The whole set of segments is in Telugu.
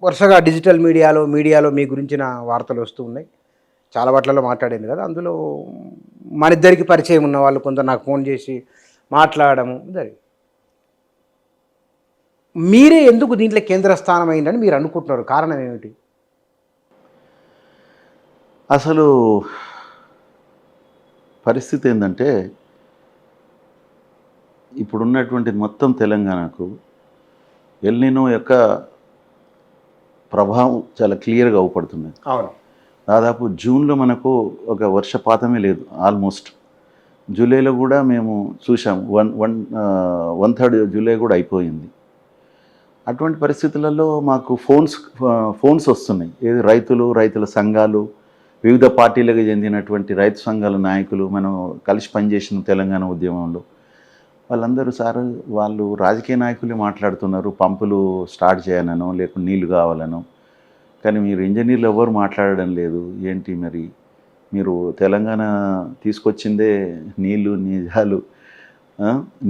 వరుసగా డిజిటల్ మీడియాలో మీ గురించిన వార్తలు వస్తూ ఉన్నాయి. చాలా వాటిలలో మాట్లాడింది కదా! అందులో మనిద్దరికి పరిచయం ఉన్నవాళ్ళు కొందరు నాకు ఫోన్ చేసి మాట్లాడడము జరిగింది. మీరే ఎందుకు దీంట్లో కేంద్ర స్థానం అయిందని మీరు అనుకుంటున్నారు? కారణం ఏమిటి? అసలు పరిస్థితి ఏందంటే, ఇప్పుడున్నటువంటి మొత్తం తెలంగాణకు ఎల్‌నినో యొక్క ప్రభావం చాలా క్లియర్‌గా అవుపడుతున్నది. అవును. దాదాపు జూన్‌లో మనకు ఒక వర్షపాతమే లేదు ఆల్మోస్ట్. జూలైలో కూడా మేము చూసాం. 1/3 జూలై కూడా అయిపోయింది. అటువంటి పరిస్థితులలో మాకు ఫోన్స్ వస్తున్నాయి. ఏది రైతుల సంఘాలు, వివిధ పార్టీలకు చెందినటువంటి రైతు సంఘాల నాయకులు, మనం కలిసి పనిచేసిన తెలంగాణ ఉద్యమంలో వాళ్ళందరూ సార్ వాళ్ళు రాజకీయ నాయకులే మాట్లాడుతున్నారు. పంపులు స్టార్ట్ చేయననో, లేకుంటే నీళ్లు కావాలనో. కానీ మీరు ఇంజనీర్లు ఎవరు మాట్లాడడం లేదు. ఏంటి మరి మీరు తెలంగాణ తీసుకొచ్చిందే నీళ్లు, నిజాలు,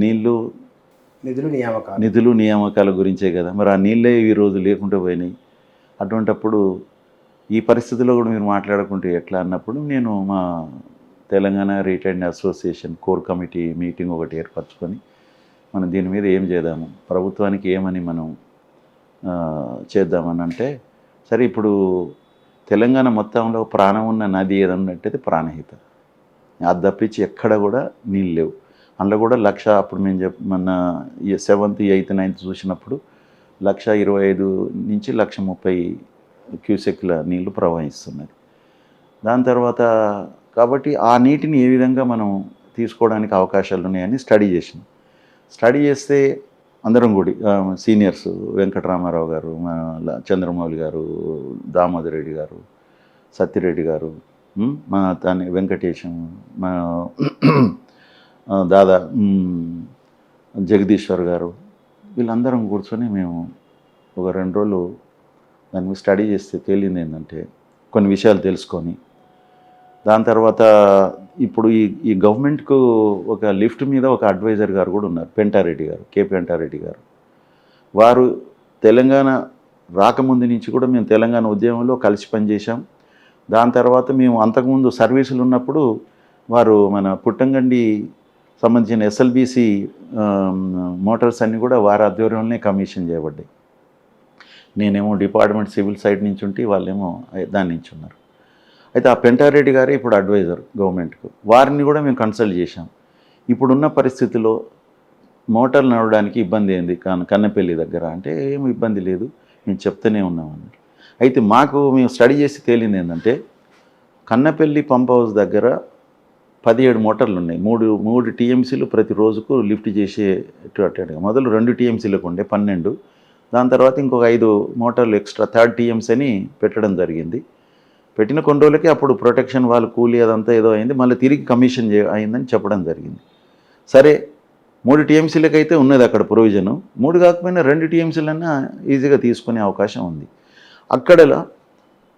నీళ్లు, నిధులు నియామకాల గురించే కదా. మరి ఆ నీళ్ళే ఈరోజు లేకుండా పోయినాయి. అటువంటప్పుడు ఈ పరిస్థితుల్లో కూడా మీరు మాట్లాడుకుంటే ఎట్లా అన్నప్పుడు నేను మా Telangana retired association core committee meeting ఒకటి ఏర్పరచుకొని మనం దీని మీద ఏం చేద్దాము, ప్రభుత్వానికి ఏమని మనం చేద్దామని అంటే, సరే ఇప్పుడు తెలంగాణ మొత్తంలో ప్రాణం ఉన్న నది ఏదన్నట్టయితే ప్రాణహిత. అది తప్పించి ఎక్కడ కూడా నీళ్ళు లేవు. అందులో కూడా అప్పుడు మేము మన 7th, 8th, 9th చూసినప్పుడు 1,25,000 నుంచి 1,30,000 క్యూసెక్ల నీళ్లు ప్రవహిస్తున్నారు. దాని తర్వాత కాబట్టి ఆ నీటిని ఏ విధంగా మనం తీసుకోవడానికి అవకాశాలు ఉన్నాయని స్టడీ చేస్తే అందరం కూడా సీనియర్స్ వెంకటరామారావు గారు, చంద్రమౌళి గారు, దామోదర్ రెడ్డి గారు, సత్యరెడ్డి గారు, మా వెంకటేశం, మా దాదా జగదీశ్వర్ గారు, వీళ్ళందరం కూర్చొని మేము ఒక 2 రోజులు దాని మీద స్టడీ చేస్తే తేలింది ఏంటంటే, కొన్ని విషయాలు తెలుసుకొని దాని తర్వాత ఇప్పుడు ఈ గవర్నమెంట్కు ఒక లిఫ్ట్ మీద ఒక అడ్వైజర్ గారు కూడా ఉన్నారు, పెంటారెడ్డి గారు, కే పెంటారెడ్డి గారు. వారు తెలంగాణ రాకముందు నుంచి కూడా మేము తెలంగాణ ఉద్యమంలో కలిసి పనిచేసాం. దాని తర్వాత మేము అంతకుముందు సర్వీసులు ఉన్నప్పుడు వారు మన పుట్టంగండి సంబంధించిన ఎస్ఎల్బిసి మోటార్స్ అన్నీ కూడా వారి ఆధ్వర్యంలోనే కమిషన్ చేయబడ్డాయి. నేనేమో డిపార్ట్మెంట్ సివిల్ సైడ్ నుంచి ఉంటే వాళ్ళేమో దాని నుంచి ఉన్నారు. అయితే ఆ పెంటారెడ్డి గారే ఇప్పుడు అడ్వైజర్ గవర్నమెంట్కు. వారిని కూడా మేము కన్సల్ట్ చేశాం. ఇప్పుడున్న పరిస్థితిలో మోటార్లు నడవడానికి ఇబ్బంది ఏంది కన్నపల్లి దగ్గర అంటే, ఏమి ఇబ్బంది లేదు, మేము చెప్తూనే ఉన్నాం అన్నారు. అయితే మేము స్టడీ చేసి తేలింది ఏంటంటే, కన్నపల్లి పంప్ హౌస్ దగ్గర 17 మోటార్లు ఉన్నాయి. 3 టీఎంసీలు ప్రతి రోజుకు లిఫ్ట్ చేసేటట్టుగా. మొదలు 2 టీఎంసీలకు ఉండే 12. దాని తర్వాత ఇంకొక 5 మోటార్లు ఎక్స్ట్రా 3rd టీఎంసీ అని పెట్టడం జరిగింది. పెట్టిన కొన్ని రోజులకి అప్పుడు ప్రొటెక్షన్ వాళ్ళు కూలీ అదంతా ఏదో అయింది, మళ్ళీ తిరిగి కమిషన్ అయిందని చెప్పడం జరిగింది. సరే 3 టీఎంసీలకు అయితే ఉన్నది అక్కడ ప్రొవిజను. 3 కాకపోయినా 2 టీఎంసీలన్నా ఈజీగా తీసుకునే అవకాశం ఉంది. అక్కడ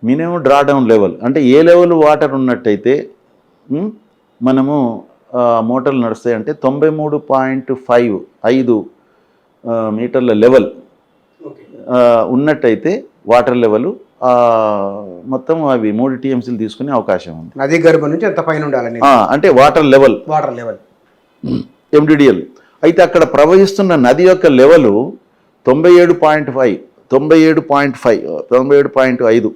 మినిమం డ్రాడౌన్ లెవెల్ అంటే ఏ లెవెల్ వాటర్ ఉన్నట్టయితే మనము మోటార్లు నడుస్తాయంటే 93.5 మీటర్ల లెవెల్ ఉన్నట్టయితే వాటర్ లెవెల్ మొత్తం అవి 3 టీఎంసీలు తీసుకునే అవకాశం ఉంది. నది గర్భం నుంచి ఎంత పైన ఉండాలని అంటే వాటర్ లెవెల్ ఎండిడిఎల్. అయితే అక్కడ ప్రవహిస్తున్న నది యొక్క లెవెల్ 97.5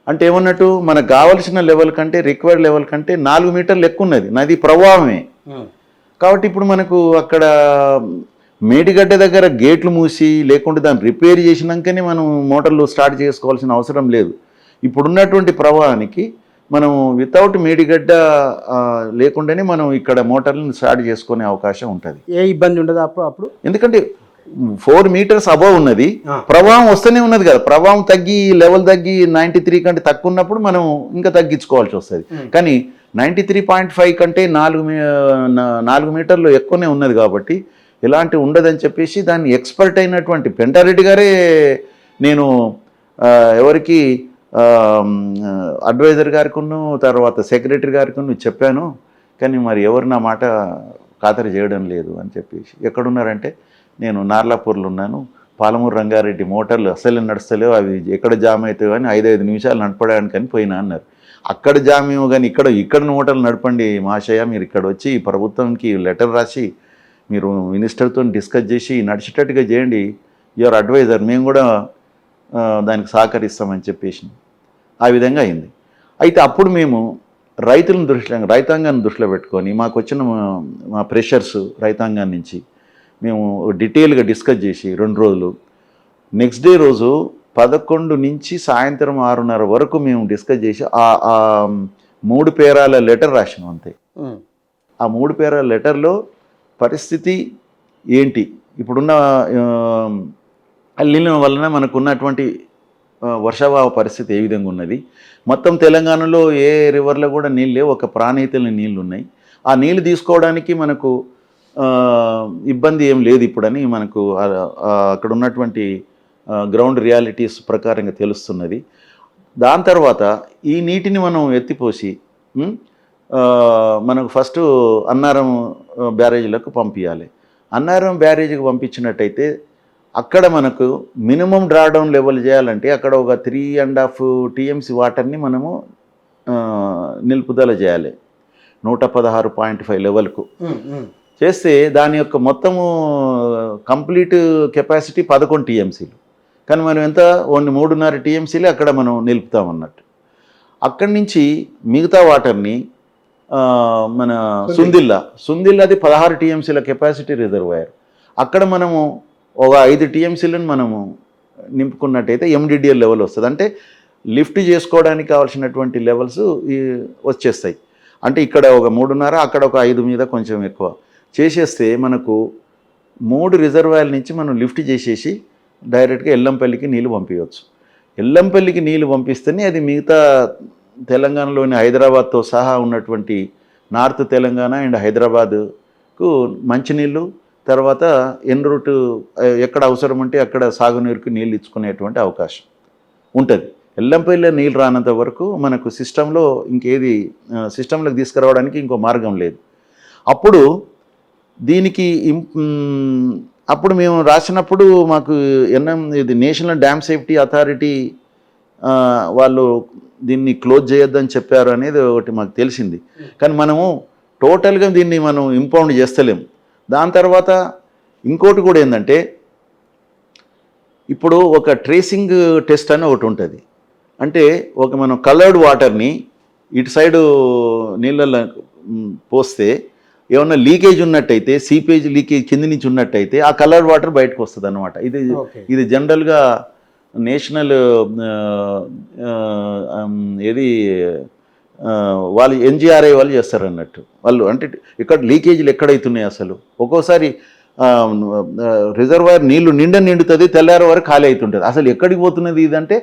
అంటే ఏమన్నట్టు, మనకు కావలసిన లెవెల్ కంటే రిక్వైర్డ్ లెవెల్ కంటే 4 మీటర్లు ఎక్కువ ఉన్నది నది ప్రవాహమే. కాబట్టి ఇప్పుడు మనకు అక్కడ మేడిగడ్డ దగ్గర గేట్లు మూసి లేకుంటే దాన్ని రిపేర్ చేసినాకనే మనం మోటార్లు స్టార్ట్ చేసుకోవాల్సిన అవసరం లేదు. ఇప్పుడున్నటువంటి ప్రవాహానికి మనం వితౌట్ మేడిగడ్డ లేకుండానే మనం ఇక్కడ మోటార్లను స్టార్ట్ చేసుకునే అవకాశం ఉంటుంది. ఏ ఇబ్బంది ఉండదు అప్పుడు, ఎందుకంటే 4 మీటర్స్ అబవ్ ఉన్నది, ప్రవాహం వస్తూనే ఉన్నది కదా. ప్రవాహం తగ్గి లెవెల్ తగ్గి 93 కంటే తక్కువ ఉన్నప్పుడు మనం ఇంకా తగ్గించుకోవాల్సి వస్తుంది. కానీ 93.5 కంటే 4 మీటర్లు ఎక్కువనే ఉన్నది కాబట్టి ఎలాంటి ఉండదని చెప్పేసి దాన్ని ఎక్స్పర్ట్ అయినటువంటి పెంటారెడ్డి గారే నేను ఎవరికి అడ్వైజర్ గారికిను తర్వాత సెక్రటరీ గారికిను చెప్పాను. కానీ మరి ఎవరు నా మాట ఖాతరు చేయడం లేదు అని చెప్పేసి. ఎక్కడున్నారంటే, నేను నార్లాపూర్లో ఉన్నాను, పాలమూరు రంగారెడ్డి మోటార్లు అసలు నడుస్తలేవు, అవి ఎక్కడ జామ్ అవుతాయో అని 5 నిమిషాలు నడపడానికని పోయినా అన్నారు. అక్కడ జామ్ ఏమో కానీ ఇక్కడ మోటార్లు నడపండి మహాశయ, మీరు ఇక్కడ వచ్చి ప్రభుత్వంకి లెటర్ రాసి మీరు మినిస్టర్తో డిస్కస్ చేసి నడిచేటట్టుగా చేయండి, యువర్ అడ్వైజర్, మేము కూడా దానికి సహకరిస్తామని చెప్పేసి ఆ విధంగా అయింది. అయితే అప్పుడు మేము రైతాంగాన్ని దృష్టిలో పెట్టుకొని మాకు వచ్చిన మా ప్రెషర్స్ రైతాంగాన్ని నుంచి మేము డీటెయిల్గా డిస్కస్ చేసి 2 రోజులు, నెక్స్ట్ డే రోజు 11 నుంచి సాయంత్రం 6:30 వరకు మేము డిస్కస్ చేసి ఆ 3 పేరాల లెటర్ రాసినాం అంతే. ఆ 3 పేరాల లెటర్లో పరిస్థితి ఏంటి, ఇప్పుడున్న అల్లిన వలన మనకున్నటువంటి వర్షాభావ పరిస్థితి ఏ విధంగా ఉన్నది, మొత్తం తెలంగాణలో ఏ రివర్లో కూడా నీళ్ళు లేవు, ఒక ప్రాణహితల నీళ్ళు ఉన్నాయి, ఆ నీళ్ళు తీసుకోవడానికి మనకు ఇబ్బంది ఏం లేదు ఇప్పుడని మనకు అక్కడ ఉన్నటువంటి గ్రౌండ్ రియాలిటీస్ ప్రకారంగా తెలుస్తున్నది. దాని తర్వాత ఈ నీటిని మనం ఎత్తిపోసి మనకు ఫస్ట్ అన్నారం బ్యారేజీలకు పంపించాలి. అన్నారం బ్యారేజీకి పంపించినట్టయితే అక్కడ మనకు మినిమం డ్రాడౌన్ లెవెల్ చేయాలంటే అక్కడ ఒక 3.5 TMC వాటర్ని మనము నిలుపుదల చేయాలి 116.5 లెవెల్కు చేస్తే దాని యొక్క మొత్తము కంప్లీట్ కెపాసిటీ 11 TMCలు, కానీ మనం ఎంత ఓన్లీ 3.5 TMCలే అక్కడ మనం నిలుపుతామన్నట్టు. అక్కడి నుంచి మిగతా వాటర్ని మన సుందిల్లాది 16 TMCల కెపాసిటీ రిజర్వాయర్, అక్కడ మనము ఒక 5 TMCలను మనము నింపుకున్నట్టయితే MDDL లెవెల్ వస్తుంది. అంటే లిఫ్ట్ చేసుకోవడానికి కావాల్సినటువంటి లెవెల్స్ వచ్చేస్తాయి. అంటే ఇక్కడ ఒక 3.5 అక్కడ ఒక 5 మీద కొంచెం ఎక్కువ చేసేస్తే మనకు 3 రిజర్వాయర్ల నుంచి మనం లిఫ్ట్ చేసేసి డైరెక్ట్గా ఎల్లంపల్లికి నీళ్ళు పంపించవచ్చు. ఎల్లంపల్లికి నీళ్ళు పంపిస్తేనే అది మిగతా తెలంగాణలోని హైదరాబాద్తో సహా ఉన్నటువంటి నార్త్ తెలంగాణ అండ్ హైదరాబాద్కు మంచినీళ్ళు, తర్వాత ఎన్ రూట్ ఎక్కడ అవసరం ఉంటే అక్కడ సాగునీరుకు నీళ్ళు ఇచ్చుకునేటువంటి అవకాశం ఉంటుంది. ఎల్లంపల్లిలో నీళ్ళు రానంత వరకు మనకు సిస్టంలో ఇంకేది సిస్టంలోకి తీసుకురావడానికి ఇంకో మార్గం లేదు. అప్పుడు దీనికి అప్పుడు మేము రాసినప్పుడు మాకు ఇది నేషనల్ డ్యామ్ సేఫ్టీ అథారిటీ వాళ్ళు దీన్ని క్లోజ్ చేయొద్దని చెప్పారు అనేది ఒకటి మాకు తెలిసింది. కానీ మనము టోటల్గా దీన్ని మనం ఇంపౌండ్ చేస్తలేము. దాని తర్వాత ఇంకోటి కూడా ఏంటంటే ఇప్పుడు ఒక ట్రేసింగ్ టెస్ట్ అని ఒకటి ఉంటుంది. అంటే ఒక మనం కలర్డ్ వాటర్ని ఇటు సైడు నీళ్ళల్లో పోస్తే ఏమన్నా లీకేజ్ ఉన్నట్టయితే, సీపేజ్ లీకేజ్ కింద నుంచి ఉన్నట్టయితే ఆ కలర్డ్ వాటర్ బయటకు వస్తుంది అనమాట. ఇది జనరల్గా నేషనల్ వాళ్ళు NGRI వాళ్ళు చేస్తారు అన్నట్టు. వాళ్ళు అంటే ఇక్కడ లీకేజీలు ఎక్కడైతున్నాయి అసలు ఒక్కోసారి రిజర్వాయర్ నీళ్లు నిండుతుంది, తెల్లారి వరకు ఖాళీ అవుతుంటుంది. అసలు ఎక్కడికి పోతున్నది ఇదంటే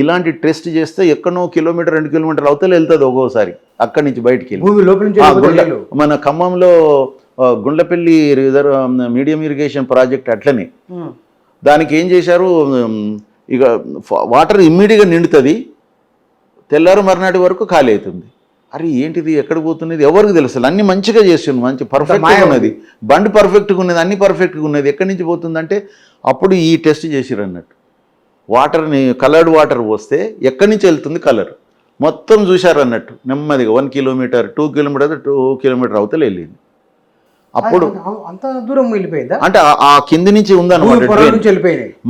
ఇలాంటి టెస్ట్ చేస్తే ఎక్కడో 1 కిలోమీటర్ 2 కిలోమీటర్లు అవతల వెళ్తుంది ఒక్కోసారి అక్కడి నుంచి బయటికి వెళ్ళి. మన ఖమ్మంలో గుండ్లపల్లి మీడియం ఇరిగేషన్ ప్రాజెక్ట్ అట్లనే దానికి ఏం చేశారు, ఇక వాటర్ ఇమ్మీడియట్గా నిండుతుంది, తెల్లారు మర్నాటి వరకు ఖాళీ అవుతుంది. అరే ఏంటిది ఎక్కడికి పోతున్నది ఎవరికి తెలుసు, అన్నీ మంచిగా చేస్తుంది, మంచి పర్ఫెక్ట్గా ఉన్నది, బండి పర్ఫెక్ట్గా ఉన్నది, అన్నీ పర్ఫెక్ట్గా ఉన్నది, ఎక్కడి నుంచి పోతుందంటే అప్పుడు ఈ టెస్ట్ చేసిరు అన్నట్టు. వాటర్ని కలర్డ్ వాటర్ పోస్తే ఎక్కడి నుంచి వెళ్తుంది కలర్ మొత్తం చూశారు అన్నట్టు. నెమ్మదిగా 1 కిలోమీటర్ 2 కిలోమీటర్ 2 కిలోమీటర్ అవతల వెళ్ళింది. అప్పుడు అంత దూరం వెళ్ళిపోయిందా అంటే ఆ కింది నుంచి ఉందన్నమాట.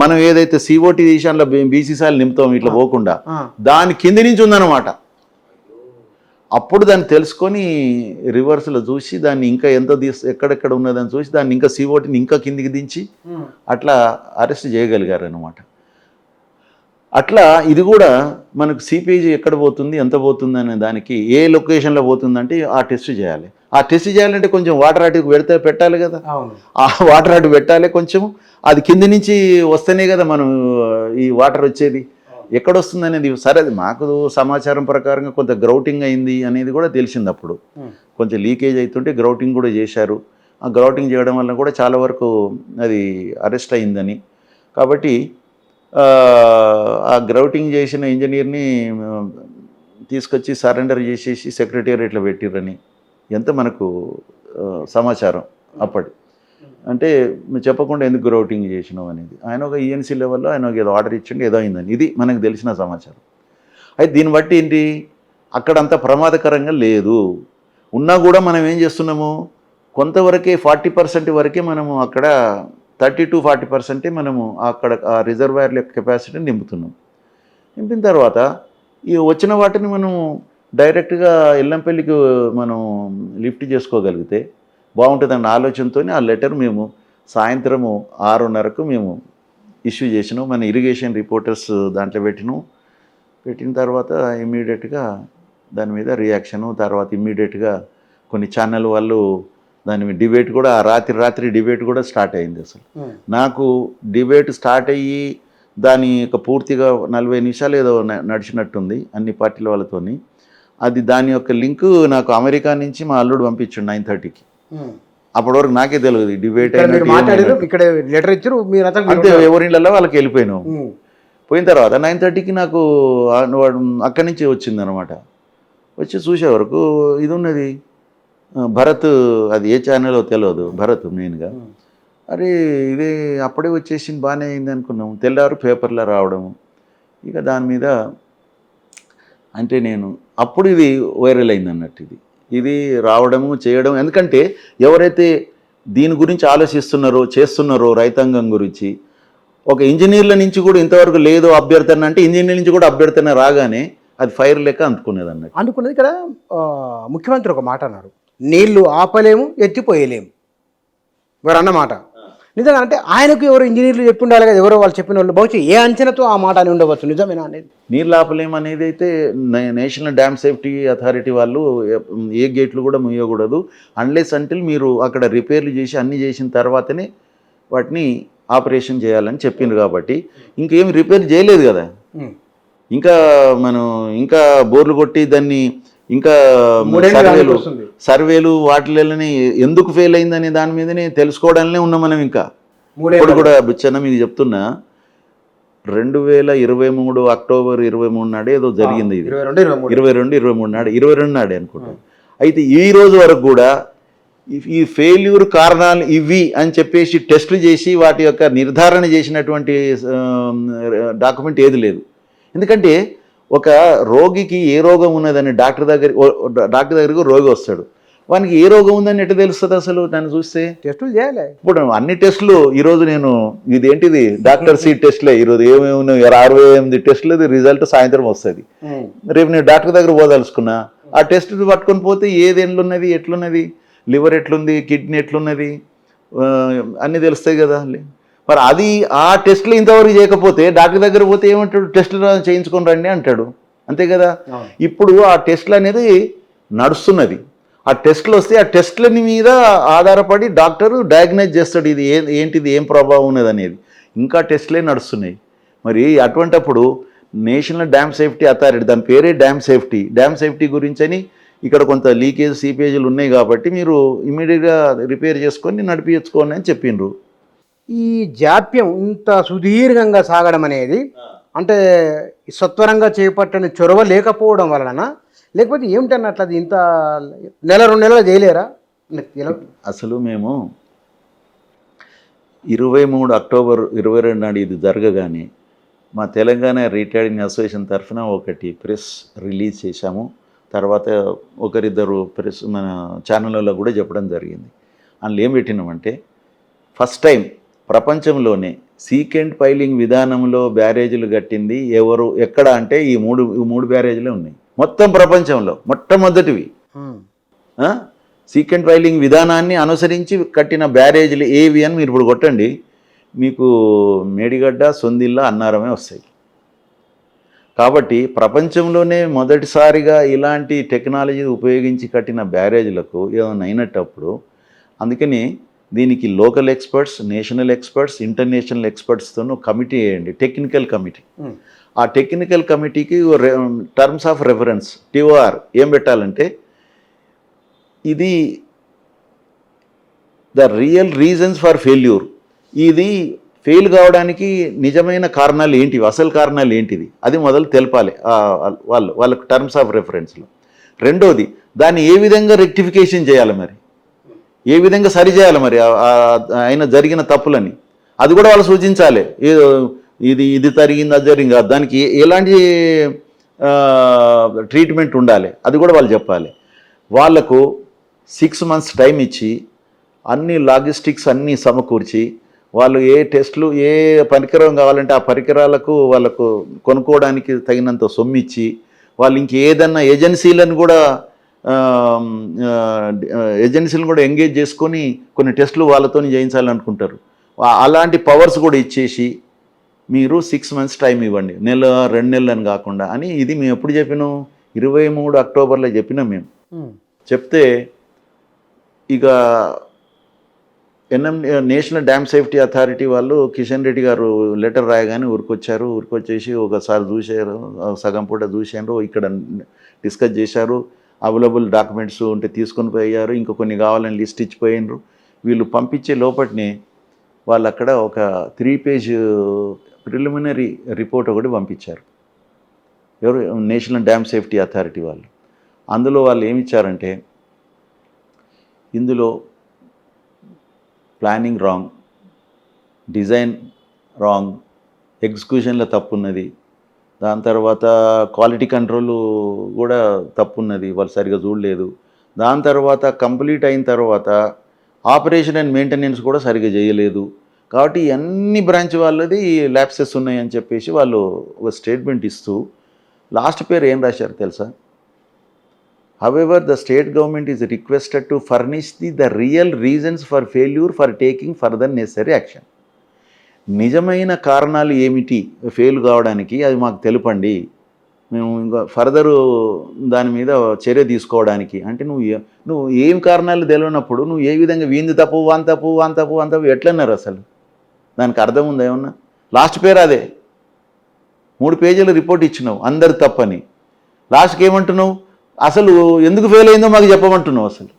మనం ఏదైతే COT దేశాల్లో BCCL నింపుతాం ఇట్లా పోకుండా దాని కింది నుంచి ఉందన్నమాట. అప్పుడు దాన్ని తెలుసుకొని రివర్స్లో చూసి దాన్ని ఇంకా ఎంత ఎక్కడెక్కడ ఉన్నదని చూసి దాన్ని ఇంకా COTని ఇంకా కిందికి దించి అట్లా అరెస్ట్ చేయగలిగారు అన్నమాట. అట్లా ఇది కూడా మనకు సీపేజ్ ఎక్కడ పోతుంది ఎంత పోతుంది అనే దానికి ఏ లొకేషన్లో పోతుందంటే ఆ టెస్ట్ చేయాలి. ఆ టెస్ట్ చేయాలంటే కొంచెం వాటర్ అటుకు పెట్టాలి కదా, ఆ వాటర్ అటు పెట్టాలి కొంచెం, అది కింది నుంచి వస్తేనే కదా మనం ఈ వాటర్ వచ్చేది. ఎక్కడొస్తుంది అనేది సరే అది మాకు సమాచారం ప్రకారంగా కొంత గ్రౌటింగ్ అయింది అనేది కూడా తెలిసింది. అప్పుడు కొంచెం లీకేజ్ అవుతుంటే గ్రౌటింగ్ కూడా చేశారు. ఆ గ్రౌటింగ్ చేయడం వల్ల కూడా చాలా వరకు అది అరెస్ట్ అయిందని, కాబట్టి ఆ గ్రౌటింగ్ చేసిన ఇంజనీర్ని తీసుకొచ్చి సరెండర్ చేసేసి సెక్రటేరియట్లో పెట్టిరని ఎంత మనకు సమాచారం అప్పటి. అంటే చెప్పకుండా ఎందుకు గ్రౌటింగ్ చేసినావు అనేది. ఆయన ఒక ఈఎన్సీ లెవెల్లో ఆయన ఒక ఏదో ఆర్డర్ ఇచ్చిండు, ఏదో అయిందని. ఇది మనకు తెలిసిన సమాచారం. అయితే దీన్ని బట్టి ఏంటి, అక్కడ అంత ప్రమాదకరంగా లేదు. ఉన్నా కూడా మనం ఏం చేస్తున్నాము, కొంతవరకే 40% వరకే మనము అక్కడ 30 to 40% మనము అక్కడ ఆ రిజర్వాయర్ల యొక్క కెపాసిటీని నింపుతున్నాం. నింపిన తర్వాత ఈ వచ్చిన వాటిని మనం డైరెక్ట్గా ఎల్లంపల్లికి మనం లిఫ్ట్ చేసుకోగలిగితే బాగుంటుందన్న ఆలోచనతో ఆ లెటర్ మేము సాయంత్రము 6:30కు మేము ఇష్యూ చేసినాం. మన ఇరిగేషన్ రిపోర్టర్స్ దాంట్లో పెట్టిన తర్వాత ఇమ్మీడియట్గా దాని మీద రియాక్షను, తర్వాత ఇమ్మీడియట్గా కొన్ని ఛానల్ వాళ్ళు దాని మీద డిబేట్ కూడా రాత్రి డిబేట్ కూడా స్టార్ట్ అయింది. అసలు నాకు డిబేట్ స్టార్ట్ అయ్యి దాని యొక్క పూర్తిగా 40 నిమిషాలు ఏదో నడిచినట్టుంది అన్ని పార్టీల వాళ్ళతోని. అది దాని యొక్క లింకు నాకు అమెరికా నుంచి మా అల్లుడు పంపించాడు 9:30కి. అప్పటి వరకు నాకే తెలియదు డిబేట్ ఇక్కడ లెటర్ ఇచ్చారు అంతే, ఎవరిళ్ళల్లో వాళ్ళకి వెళ్ళిపోయినాం. పోయిన తర్వాత 9:30కి నాకు అక్కడి నుంచి వచ్చిందనమాట. వచ్చి చూసే వరకు ఇది ఉన్నది భరత్, అది ఏ ఛానల్లో తెలియదు, భరత్ మెయిన్గా. అరే ఇది అప్పుడే వచ్చేసింది, బాగానే అయింది అనుకున్నాము. తెల్లారు పేపర్లో రావడము, ఇక దాని మీద అంటే నేను అప్పుడు ఇది వైరల్ అయింది అన్నట్టు. ఇది రావడము చేయడం, ఎందుకంటే ఎవరైతే దీని గురించి ఆలోచిస్తున్నారో చేస్తున్నారో రైతాంగం గురించి, ఒక ఇంజనీర్ల నుంచి కూడా ఇంతవరకు లేదు అభ్యర్థన అంటే, ఇంజనీర్ల నుంచి కూడా అభ్యర్థన రాగానే అది ఫైర్ లెక్క అందుకునేది అన్నట్టు. అనుకున్నది ఇక్కడ ముఖ్యమంత్రి ఒక మాట అన్నారు, నీళ్లు ఆపలేము ఎత్తిపోయలేము వారు అన్నమాట. నిజంగా అంటే ఆయనకు ఎవరు ఇంజనీర్లు చెప్పి ఉండాలి కదా, ఎవరో వాళ్ళు చెప్పిన వాళ్ళు బహుశా ఏ అంచనాతో ఆ మాట అని ఉండవచ్చు. నిజమేనా అనేది? నీళ్ళు ఆపలేము అనేది అయితే నేషనల్ డ్యామ్ సేఫ్టీ అథారిటీ వాళ్ళు ఏ గేట్లు కూడా ముయ్యకూడదు అన్లెస్ అంటిల్ మీరు అక్కడ రిపేర్లు చేసి అన్నీ చేసిన తర్వాతనే వాటిని ఆపరేషన్ చేయాలని చెప్పిండ్రు. కాబట్టి ఇంకేమి రిపేర్ చేయలేదు కదా, ఇంకా మనం ఇంకా బోర్లు కొట్టి దాన్ని ఇంకా సర్వేలు వాటిలోనే ఎందుకు ఫెయిల్ అయిందనే దాని మీదనే తెలుసుకోవడానికే ఉన్నాం మనం. ఇంకా ఇప్పుడు కూడా బిచ్చన్న మీకు చెప్తున్నా, 2023 అక్టోబర్ 23 నాడే ఏదో జరిగింది, ఇది 22-23 నాడే, 22 నాడే అనుకుంటా. అయితే ఈ రోజు వరకు కూడా ఈ ఫెయిల్యూర్ కారణాలు ఇవి అని చెప్పేసి టెస్టులు చేసి వాటి యొక్క నిర్ధారణ చేసినటువంటి డాక్యుమెంట్ ఏది లేదు. ఎందుకంటే ఒక రోగికి ఏ రోగం ఉన్నదని డాక్టర్ దగ్గరకు రోగి వస్తాడు, వానికి ఏ రోగం ఉందని ఎట్లా తెలుస్తుంది అసలు? నన్ను చూస్తే టెస్టులు చేయాలి. ఇప్పుడు అన్ని టెస్టులు ఈరోజు నేను ఇదేంటిది డాక్టర్ సీ టెస్ట్లే, ఈరోజు ఏమేమి ఉన్నాయి 68 టెస్టులు రిజల్ట్ సాయంత్రం వస్తుంది. రేపు నేను డాక్టర్ దగ్గర పోదలుచుకున్నా, ఆ టెస్ట్ పట్టుకొని పోతే ఏది ఎట్లున్నది, ఎట్లున్నది లివర్ ఎట్లుంది, కిడ్నీ ఎట్లున్నది అన్నీ తెలుస్తాయి కదా. మరి అది ఆ టెస్టులు ఇంతవరకు చేయకపోతే డాక్టర్ దగ్గర పోతే ఏమంటాడు, టెస్టులు చేయించుకొని రండి అంటాడు, అంతే కదా. ఇప్పుడు ఆ టెస్టులు అనేది నడుస్తున్నది, ఆ టెస్టులు వస్తే ఆ టెస్టుల మీద ఆధారపడి డాక్టరు డయాగ్నైజ్ చేస్తాడు ఇది ఏంటిది, ఏం ప్రభావం ఉన్నది అనేది. ఇంకా టెస్టులే నడుస్తున్నాయి. మరి అటువంటప్పుడు నేషనల్ డ్యామ్ సేఫ్టీ అథారిటీ, దాని పేరే డ్యామ్ సేఫ్టీ గురించి అని ఇక్కడ కొంత లీకేజ్ సీపేజీలు ఉన్నాయి కాబట్టి మీరు ఇమీడియట్గా రిపేర్ చేసుకొని నడిపించుకోండి అని చెప్పిండ్రు. ఈ జాప్యం ఇంత సుదీర్ఘంగా సాగడం అనేది అంటే సత్వరంగా చేపట్టని చొరవ లేకపోవడం వలన, లేకపోతే ఏమిటన్నట్లు అది ఇంత 1-2 నెలలు చేయలేరా? అసలు మేము 23 అక్టోబర్ 22 నాడు ఇది జరగగానే మా తెలంగాణ రిటైర్డింగ్ అసోసియేషన్ తరఫున ఒకటి ప్రెస్ రిలీజ్ చేశాము. తర్వాత ఒకరిద్దరు ప్రెస్ మన ఛానళ్ళలో కూడా చెప్పడం జరిగింది. అందులో ఏం పెట్టినామంటే, ఫస్ట్ టైం ప్రపంచంలోనే సీకెంట్ పైలింగ్ విధానంలో బ్యారేజీలు కట్టింది ఎవరు, ఎక్కడ అంటే ఈ మూడు బ్యారేజీలే ఉన్నాయి మొత్తం ప్రపంచంలో, మొట్టమొదటివి. సీకెంట్ పైలింగ్ విధానాన్ని అనుసరించి కట్టిన బ్యారేజీలు ఏవి అని మీరు ఇప్పుడు కొట్టండి, మీకు మేడిగడ్డ, సొందిల్ల, అన్నారమే వస్తాయి. కాబట్టి ప్రపంచంలోనే మొదటిసారిగా ఇలాంటి టెక్నాలజీ ఉపయోగించి కట్టిన బ్యారేజీలకు ఏమైనా అయినట్టప్పుడు, అందుకని దీనికి local experts, national experts, international ఎక్స్పర్ట్స్తో కమిటీ వేయండి, టెక్నికల్ కమిటీ. ఆ టెక్నికల్ కమిటీకి టర్మ్స్ ఆఫ్ రెఫరెన్స్ TOR ఏం పెట్టాలంటే, ఇది the real reasons for failure, ఇది ఫెయిల్ కావడానికి నిజమైన కారణాలు ఏంటివి, అసలు కారణాలు ఏంటిది, అది మొదలు తెలపాలి వాళ్ళకు టర్మ్స్ ఆఫ్ రెఫరెన్స్లో. రెండోది, దాన్ని ఏ విధంగా రెక్టిఫికేషన్ చేయాలి. మరి ఏ విధంగా సరిచేయాలి మరి ఆయన జరిగిన తప్పులని అది కూడా వాళ్ళు సూచించాలి. ఏదో ఇది జరిగింది అది జరిగింది దానికి ఎలాంటి ట్రీట్మెంట్ ఉండాలి అది కూడా వాళ్ళు చెప్పాలి. వాళ్లకు 6 months టైం ఇచ్చి అన్ని లాజిస్టిక్స్ అన్నీ సమకూర్చి వాళ్ళు ఏ టెస్టులు ఏ పరికరం కావాలంటే ఆ పరికరాలకు వాళ్ళకు కొనుక్కోవడానికి తగినంత సొమ్మిచ్చి వాళ్ళు ఇంకేదన్నా ఏజెన్సీలను కూడా ఎంగేజ్ చేసుకొని కొన్ని టెస్టులు వాళ్ళతో చేయించాలనుకుంటారు. అలాంటి పవర్స్ కూడా ఇచ్చేసి మీరు 6 months టైం ఇవ్వండి, 1-2 నెలలు అని కాకుండా అని. ఇది మేము ఎప్పుడు చెప్పినాం? 23 అక్టోబర్లో చెప్పినాం మేము. చెప్తే ఇక నేషనల్ డ్యామ్ సేఫ్టీ అథారిటీ వాళ్ళు కిషన్ రెడ్డి గారు లెటర్ రాయగానే ఊరికొచ్చేసి ఒకసారి చూశారు, సగం పూట చూశారు, ఇక్కడ డిస్కస్ చేశారు, అవైలబుల్ డాక్యుమెంట్స్ ఉంటే తీసుకొని పోయారు, ఇంకా కొన్ని కావాలని లిస్ట్ ఇచ్చిపోయినారు. వీళ్ళు పంపించే లోపటినే వాళ్ళు అక్కడ ఒక 3 page ప్రిలిమినరీ రిపోర్ట్ ఒకటి పంపించారు. ఎవరు? నేషనల్ డ్యామ్ సేఫ్టీ అథారిటీ వాళ్ళు. అందులో వాళ్ళు ఏమిచ్చారంటే ఇందులో ప్లానింగ్ రాంగ్, డిజైన్ రాంగ్, ఎగ్జిక్యూషన్లో తప్పున్నది, దాని తర్వాత క్వాలిటీ కంట్రోల్ కూడా తప్పున్నది, వాళ్ళు సరిగా చూడలేదు, దాని తర్వాత కంప్లీట్ అయిన తర్వాత ఆపరేషన్ అండ్ మెయింటెనెన్స్ కూడా సరిగా చేయలేదు. కాబట్టి అన్ని బ్రాంచ్ వాళ్ళది ల్యాప్సెస్ ఉన్నాయని చెప్పేసి వాళ్ళు ఒక స్టేట్మెంట్ ఇస్తూ లాస్ట్ పేరు ఏం రాశారు తెలుసా? However, the state government is requested to furnish the real reasons for failure for taking further necessary action. నిజమైన కారణాలు ఏమిటి ఫెయిల్ కావడానికి అది మాకు తెలుపండి, మేము ఇంకా ఫర్దరు దాని మీద చర్య తీసుకోవడానికి. అంటే నువ్వు ఏం కారణాలు తెలియనప్పుడు నువ్వు ఏ విధంగా వీంది తప్పు వాన్ తప్పు ఎట్లన్నారు? అసలు దానికి అర్థం ఉందా ఏమన్నా? లాస్ట్ పేరు అదే, 3 pages రిపోర్ట్ ఇచ్చినావు అందరు తప్పని. లాస్ట్కి ఏమంటున్నావు? అసలు ఎందుకు ఫెయిల్ అయిందో మాకు చెప్పమంటున్నావు అసలు.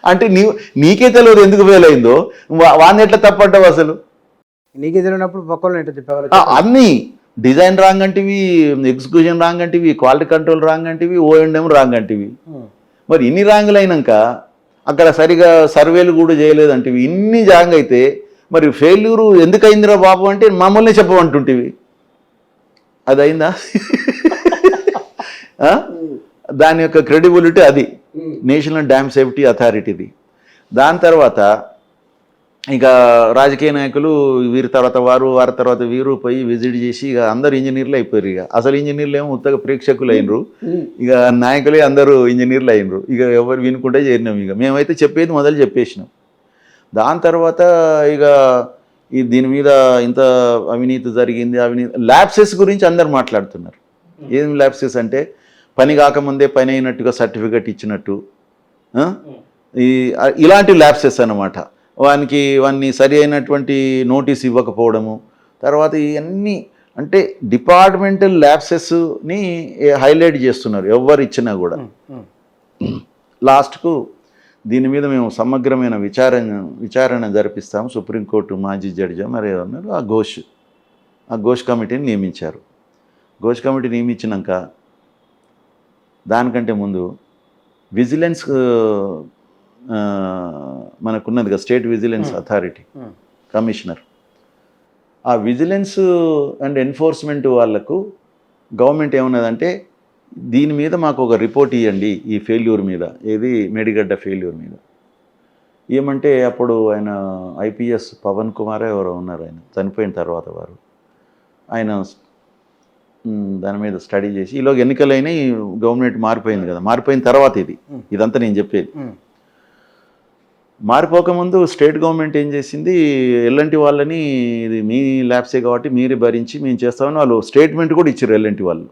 అంటే నీకే తెలియదు ఎందుకు ఫెయిల్ అయిందో, వాడిని ఎట్లా తప్పంటావు అసలు? నీకే తెలియనప్పుడు పక్కన ఎట్లా చెప్పేవాళ్ళు? అన్నీ డిజైన్ రాంగ్ అంటివి, ఎగ్జిక్యూషన్ రాంగ్ అంటివి, క్వాలిటీ కంట్రోల్ రాంగ్ అంటివి, O&M రాంగ్ అంటివి. మరి ఇన్ని రాంగులు అయినాక అక్కడ సరిగా సర్వేలు కూడా చేయలేదంటివి. ఇన్ని రాంగ్ అయితే మరి ఫెయిల్యూరు ఎందుకు అయిందిరా బాబు అంటే మమ్మల్ని చెప్పమంటుంటివి. అది అయిందా? దాని యొక్క క్రెడిబిలిటీ అది నేషనల్ డ్యామ్ సేఫ్టీ అథారిటీది. దాని తర్వాత ఇక రాజకీయ నాయకులు వీరి తర్వాత వారి తర్వాత వీరు పోయి విజిట్ చేసి ఇక అందరు ఇంజనీర్లు అయిపోయారు. ఇక అసలు ఇంజనీర్లు ఏమో ఉత్తగా ప్రేక్షకులు అయినరు, ఇక నాయకులే అందరూ ఇంజనీర్లు అయినరు. ఇక ఎవరు వినుకుంటే చేరినాం. ఇక మేమైతే చెప్పేది మొదలు చెప్పేసినాం. దాని తర్వాత ఇక దీని మీద ఇంత అవినీతి జరిగింది, ల్యాప్సెస్ గురించి అందరు మాట్లాడుతున్నారు. ఏం ల్యాప్సెస్ అంటే పని కాకముందే పని అయినట్టుగా సర్టిఫికెట్ ఇచ్చినట్టు, ఇలాంటి ల్యాప్సెస్ అన్నమాట. వానికి సరి అయినటువంటి నోటీస్ ఇవ్వకపోవడము, తర్వాత ఇవన్నీ అంటే డిపార్ట్మెంటల్ ల్యాప్సెస్ని హైలైట్ చేస్తున్నారు ఎవరు ఇచ్చినా కూడా. లాస్ట్కు దీని మీద మేము సమగ్రమైన విచారణ జరిపిస్తాము. సుప్రీంకోర్టు మాజీ జడ్జి మరి ఏమన్నారు, ఆ ఘోష్ కమిటీని నియమించారు. ఘోష్ కమిటీ నియమించినాక దానికంటే ముందు విజిలెన్స్ మనకున్నది కదా, స్టేట్ విజిలెన్స్ అథారిటీ కమిషనర్. ఆ విజిలెన్స్ అండ్ ఎన్ఫోర్స్మెంట్ వాళ్లకు గవర్నమెంట్ ఏమన్నదంటే దీని మీద మాకు ఒక రిపోర్ట్ ఇవ్వండి, ఈ ఫెయిల్యూర్ మీద, ఏది మేడిగడ్డ ఫెయిల్యూర్ మీద. ఏమంటే అప్పుడు ఆయన IPS పవన్ కుమార్ ఎవరో ఉన్నారు, ఆయన చనిపోయిన తర్వాత ఆయన దాని మీద స్టడీ చేసి ఈలోగా ఎన్నికలైన గవర్నమెంట్ మారిపోయింది కదా, మారిపోయిన తర్వాత ఇదంతా నేను చెప్పేది. మారిపోకముందు స్టేట్ గవర్నమెంట్ ఏం చేసింది, ఎల్ఎన్టీ వాళ్ళని ఇది మీ ల్యాబ్సే కాబట్టి మీరే భరించి మేము చేస్తామని వాళ్ళు స్టేట్మెంట్ కూడా ఇచ్చారు. ఎల్ఎన్టీ వాళ్ళు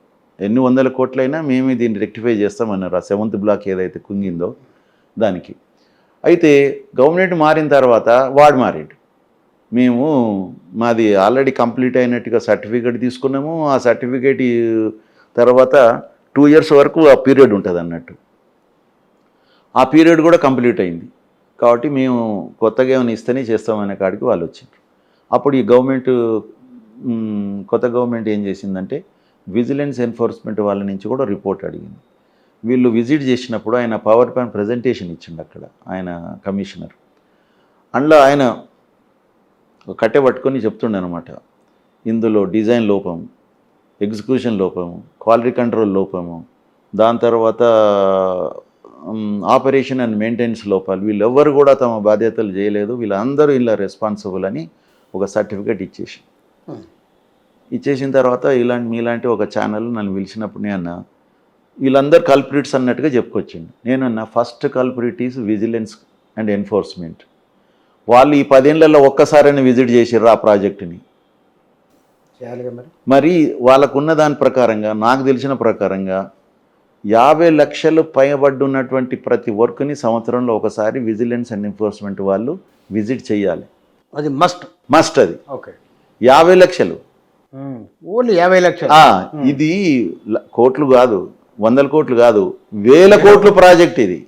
ఎన్ని 100 కోట్లైనా మేమే దీన్ని రెక్టిఫై చేస్తామన్నారు, ఆ 7th బ్లాక్ ఏదైతే కుంగిందో దానికి. అయితే గవర్నమెంట్ మారిన తర్వాత వాడు మారాడు. మేము మాది ఆల్రెడీ కంప్లీట్ అయినట్టుగా సర్టిఫికేట్ తీసుకున్నాము. ఆ సర్టిఫికేట్ తర్వాత 2 years వరకు ఆ పీరియడ్ ఉంటుంది అన్నట్టు. ఆ పీరియడ్ కూడా కంప్లీట్ అయింది కాబట్టి మేము కొత్తగా ఏమైనా ఇస్తేనే చేస్తామనే కాడికి వాళ్ళు వచ్చారు. అప్పుడు ఈ కొత్త గవర్నమెంట్ ఏం చేసిందంటే విజిలెన్స్ ఎన్ఫోర్స్మెంట్ వాళ్ళ నుంచి కూడా రిపోర్ట్ అడిగింది. వీళ్ళు విజిట్ చేసినప్పుడు ఆయన పవర్ పాయింట్ ప్రజెంటేషన్ ఇచ్చిండు అక్కడ ఆయన కమిషనర్. అందులో ఆయన కట్టె పట్టుకొని చెప్తుండే అనమాట, ఇందులో డిజైన్ లోపం, ఎగ్జిక్యూషన్ లోపము, క్వాలిటీ కంట్రోల్ లోపము, దాని తర్వాత ఆపరేషన్ అండ్ మెయింటెనెన్స్ లోపాలు, వీళ్ళెవ్వరు కూడా తమ బాధ్యతలు చేయలేదు, వీళ్ళందరూ ఇలా రెస్పాన్సిబుల్ అని ఒక సర్టిఫికేట్ ఇచ్చేసిన తర్వాత మీలాంటి ఒక ఛానల్ నన్ను పిలిచినప్పుడు నేను వీళ్ళందరూ కల్ప్రిట్స్ అన్నట్టుగా చెప్పుకొచ్చిండు. నేనన్నా first culprit is vigilance and enforcement. వాళ్ళు ఈ 10 ఏళ్లలో ఒక్కసారైనా విజిట్ చేసిర్రు ఆ ప్రాజెక్టుని. మరి వాళ్ళకున్న దాని ప్రకారంగా, నాకు తెలిసిన ప్రకారంగా 50 లక్షలు పైబడ్డున్నటువంటి ప్రతి వర్క్ని సంవత్సరంలో ఒకసారి విజిలెన్స్ అండ్ ఎన్ఫోర్స్మెంట్ వాళ్ళు విజిట్ చేయాలి. అది మస్ట్ అది. ఓకే, 50 లక్షలు, ఓన్లీ 50 లక్షలు. ఇది కోట్లు కాదు, 100 కోట్లు కాదు, 1000 కోట్ల ప్రాజెక్ట్ ఇది.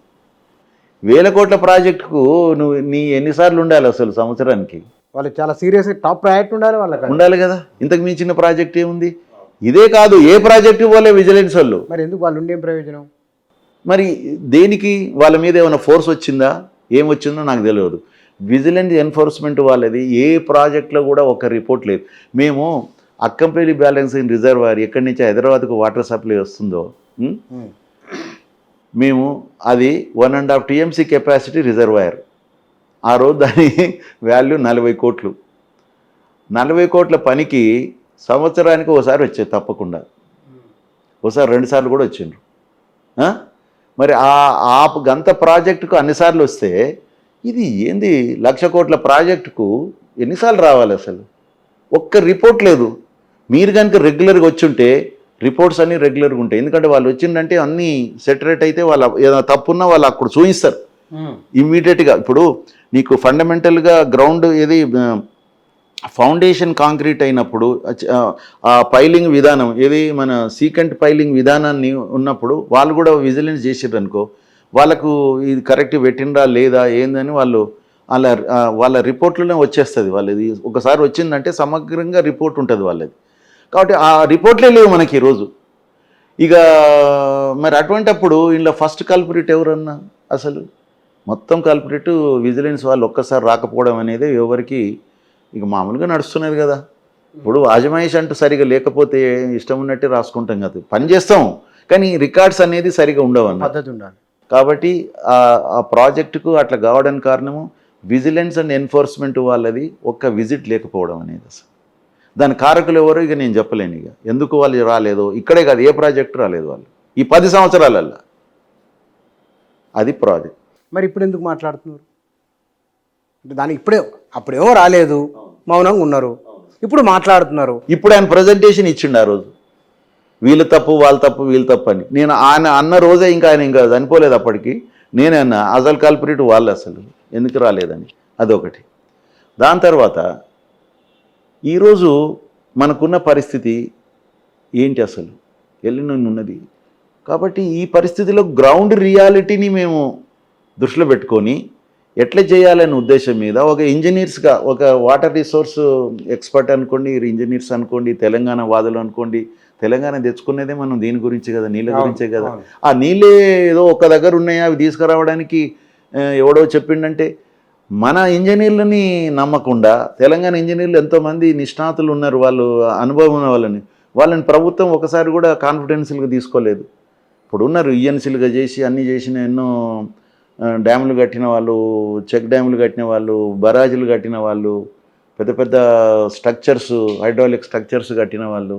1000 కోట్ల ప్రాజెక్టుకు నీ ఎన్నిసార్లు ఉండాలి అసలు సంవత్సరానికి? వాళ్ళకి చాలా సీరియస్ టాప్ ప్రయారిటీ ఉండాలి కదా. ఇంతకు మించిన ప్రాజెక్ట్ ఏముంది? ఇదే కాదు, ఏ ప్రాజెక్టు పోలే విజిలెన్స్ వాళ్ళు. మరి ఎందుకు వాళ్ళు ఉండే ప్రయోజనం? మరి దేనికి వాళ్ళ మీద ఏమైనా ఫోర్స్ వచ్చిందా, ఏమొచ్చిందో నాకు తెలియదు. విజిలెన్స్ ఎన్ఫోర్స్మెంట్ వాళ్ళది ఏ ప్రాజెక్ట్లో కూడా ఒక రిపోర్ట్ లేదు. మేము అక్కంపల్లి బ్యాలెన్సింగ్ రిజర్వాయర్ ఎక్కడి నుంచి హైదరాబాద్కు వాటర్ సప్లై వస్తుందో, మేము అది 1.5 TMC కెపాసిటీ రిజర్వాయర్. ఆ రోజు దాని వాల్యూ 40 కోట్లు. 40 కోట్ల పనికి సంవత్సరానికి ఒకసారి వచ్చేది తప్పకుండా, ఒకసారి 2 సార్లు కూడా వచ్చిండ్రు. మరి ఆ గంత ప్రాజెక్టుకు అన్నిసార్లు వస్తే ఇది ఏంది 1,00,000 కోట్ల ప్రాజెక్టుకు ఎన్నిసార్లు రావాలి అసలు? ఒక్క రిపోర్ట్ లేదు. మీరు కనుక రెగ్యులర్గా వచ్చుంటే రిపోర్ట్స్ అన్నీ రెగ్యులర్గా ఉంటాయి. ఎందుకంటే వాళ్ళు వచ్చిందంటే అన్నీ సెటరేట్ అయితే వాళ్ళ ఏదైనా తప్పున్నా వాళ్ళు అక్కడ చూపిస్తారు ఇమ్మీడియట్గా. ఇప్పుడు నీకు ఫండమెంటల్గా గ్రౌండ్ ఏది ఫౌండేషన్ కాంక్రీట్ అయినప్పుడు ఆ పైలింగ్ విధానం ఏది మన సీకెంట్ పైలింగ్ విధానాన్ని ఉన్నప్పుడు వాళ్ళు కూడా విజిలెన్స్ చేసారు అనుకో, వాళ్ళకు ఇది కరెక్ట్ పెట్టినరా లేదా ఏందని వాళ్ళు వాళ్ళ రిపోర్ట్లోనే వచ్చేస్తుంది. వాళ్ళది ఒకసారి వచ్చిందంటే సమగ్రంగా రిపోర్ట్ ఉంటుంది వాళ్ళది. కాబట్టి ఆ రిపోర్ట్లే లేవు మనకి ఈరోజు. ఇక మరి అటువంటప్పుడు ఇందులో ఫస్ట్ కల్పరేట్ ఎవరన్నా? అసలు మొత్తం కల్పరేట్ విజిలెన్స్ వాళ్ళు ఒక్కసారి రాకపోవడం అనేది ఎవరికి ఇక మామూలుగా నడుస్తున్నది కదా. ఇప్పుడు ఆజమాయిష్ అంటూ సరిగా లేకపోతే ఇష్టం ఉన్నట్టే రాసుకుంటాం కదా, పని చేస్తాం, కానీ రికార్డ్స్ అనేది సరిగా ఉండవన్న పద్ధతి ఉండాలి. కాబట్టి ఆ ప్రాజెక్టుకు అట్లా కావడానికి కారణము విజిలెన్స్ అండ్ ఎన్ఫోర్స్మెంట్ వాళ్ళది ఒక్క విజిట్ లేకపోవడం అనేది. అసలు దాని కారకులు ఎవరో ఇక నేను చెప్పలేను. ఇక ఎందుకు వాళ్ళు రాలేదో, ఇక్కడే కాదు ఏ ప్రాజెక్టు రాలేదు వాళ్ళు ఈ 10 సంవత్సరాలల్లో. అది ప్రాజెక్ట్. మరి ఇప్పుడు ఎందుకు మాట్లాడుతున్నారు అంటే దానికి? అప్పుడేమో రాలేదు, మౌనంగా ఉన్నారు, ఇప్పుడు మాట్లాడుతున్నారు. ఇప్పుడు ఆయన ప్రజెంటేషన్ ఇచ్చిండు ఆ రోజు, వీళ్ళు తప్పు వాళ్ళు తప్పు వీళ్ళు తప్పు అని. నేను ఆయన అన్న రోజే ఆయన ఇంకా చనిపోలేదు అప్పటికి. నేనే అన్న అసలు కల్పరేట్ వాళ్ళు అసలు ఎందుకు రాలేదని. అదొకటి. దాని తర్వాత ఈరోజు మనకున్న పరిస్థితి ఏంటి అసలు ఉన్నది. కాబట్టి ఈ పరిస్థితిలో గ్రౌండ్ రియాలిటీని మేము దృష్టిలో పెట్టుకొని ఎట్లా చేయాలనే ఉద్దేశం మీద ఒక ఇంజనీర్స్గా, ఒక వాటర్ రిసోర్స్ ఎక్స్పర్ట్ అనుకోండి, ఇంజనీర్స్ అనుకోండి, తెలంగాణ వాదులు అనుకోండి, తెలంగాణ తెచ్చుకునేదే మనం దీని గురించి కదా, నీళ్ళ గురించే కదా. ఆ నీళ్ళే ఏదో ఒక దగ్గర ఉన్నాయా అవి తీసుకురావడానికి ఎవడో చెప్పిండంటే మన ఇంజనీర్లని నమ్మకుండా, తెలంగాణ ఇంజనీర్లు ఎంతోమంది నిష్ణాతులు ఉన్నారు, వాళ్ళు అనుభవం ఉన్న వాళ్ళని ప్రభుత్వం ఒకసారి కూడా కాన్ఫిడెన్షియల్గా తీసుకోలేదు. ఇప్పుడు ఉన్నారు ఈఎన్సీలుగా చేసి అన్నీ చేసిన, ఎన్నో డ్యాములు కట్టిన వాళ్ళు, చెక్ డ్యాములు కట్టిన వాళ్ళు, బరాజులు కట్టిన వాళ్ళు, పెద్ద పెద్ద స్ట్రక్చర్స్, హైడ్రాలిక్ స్ట్రక్చర్స్ కట్టిన వాళ్ళు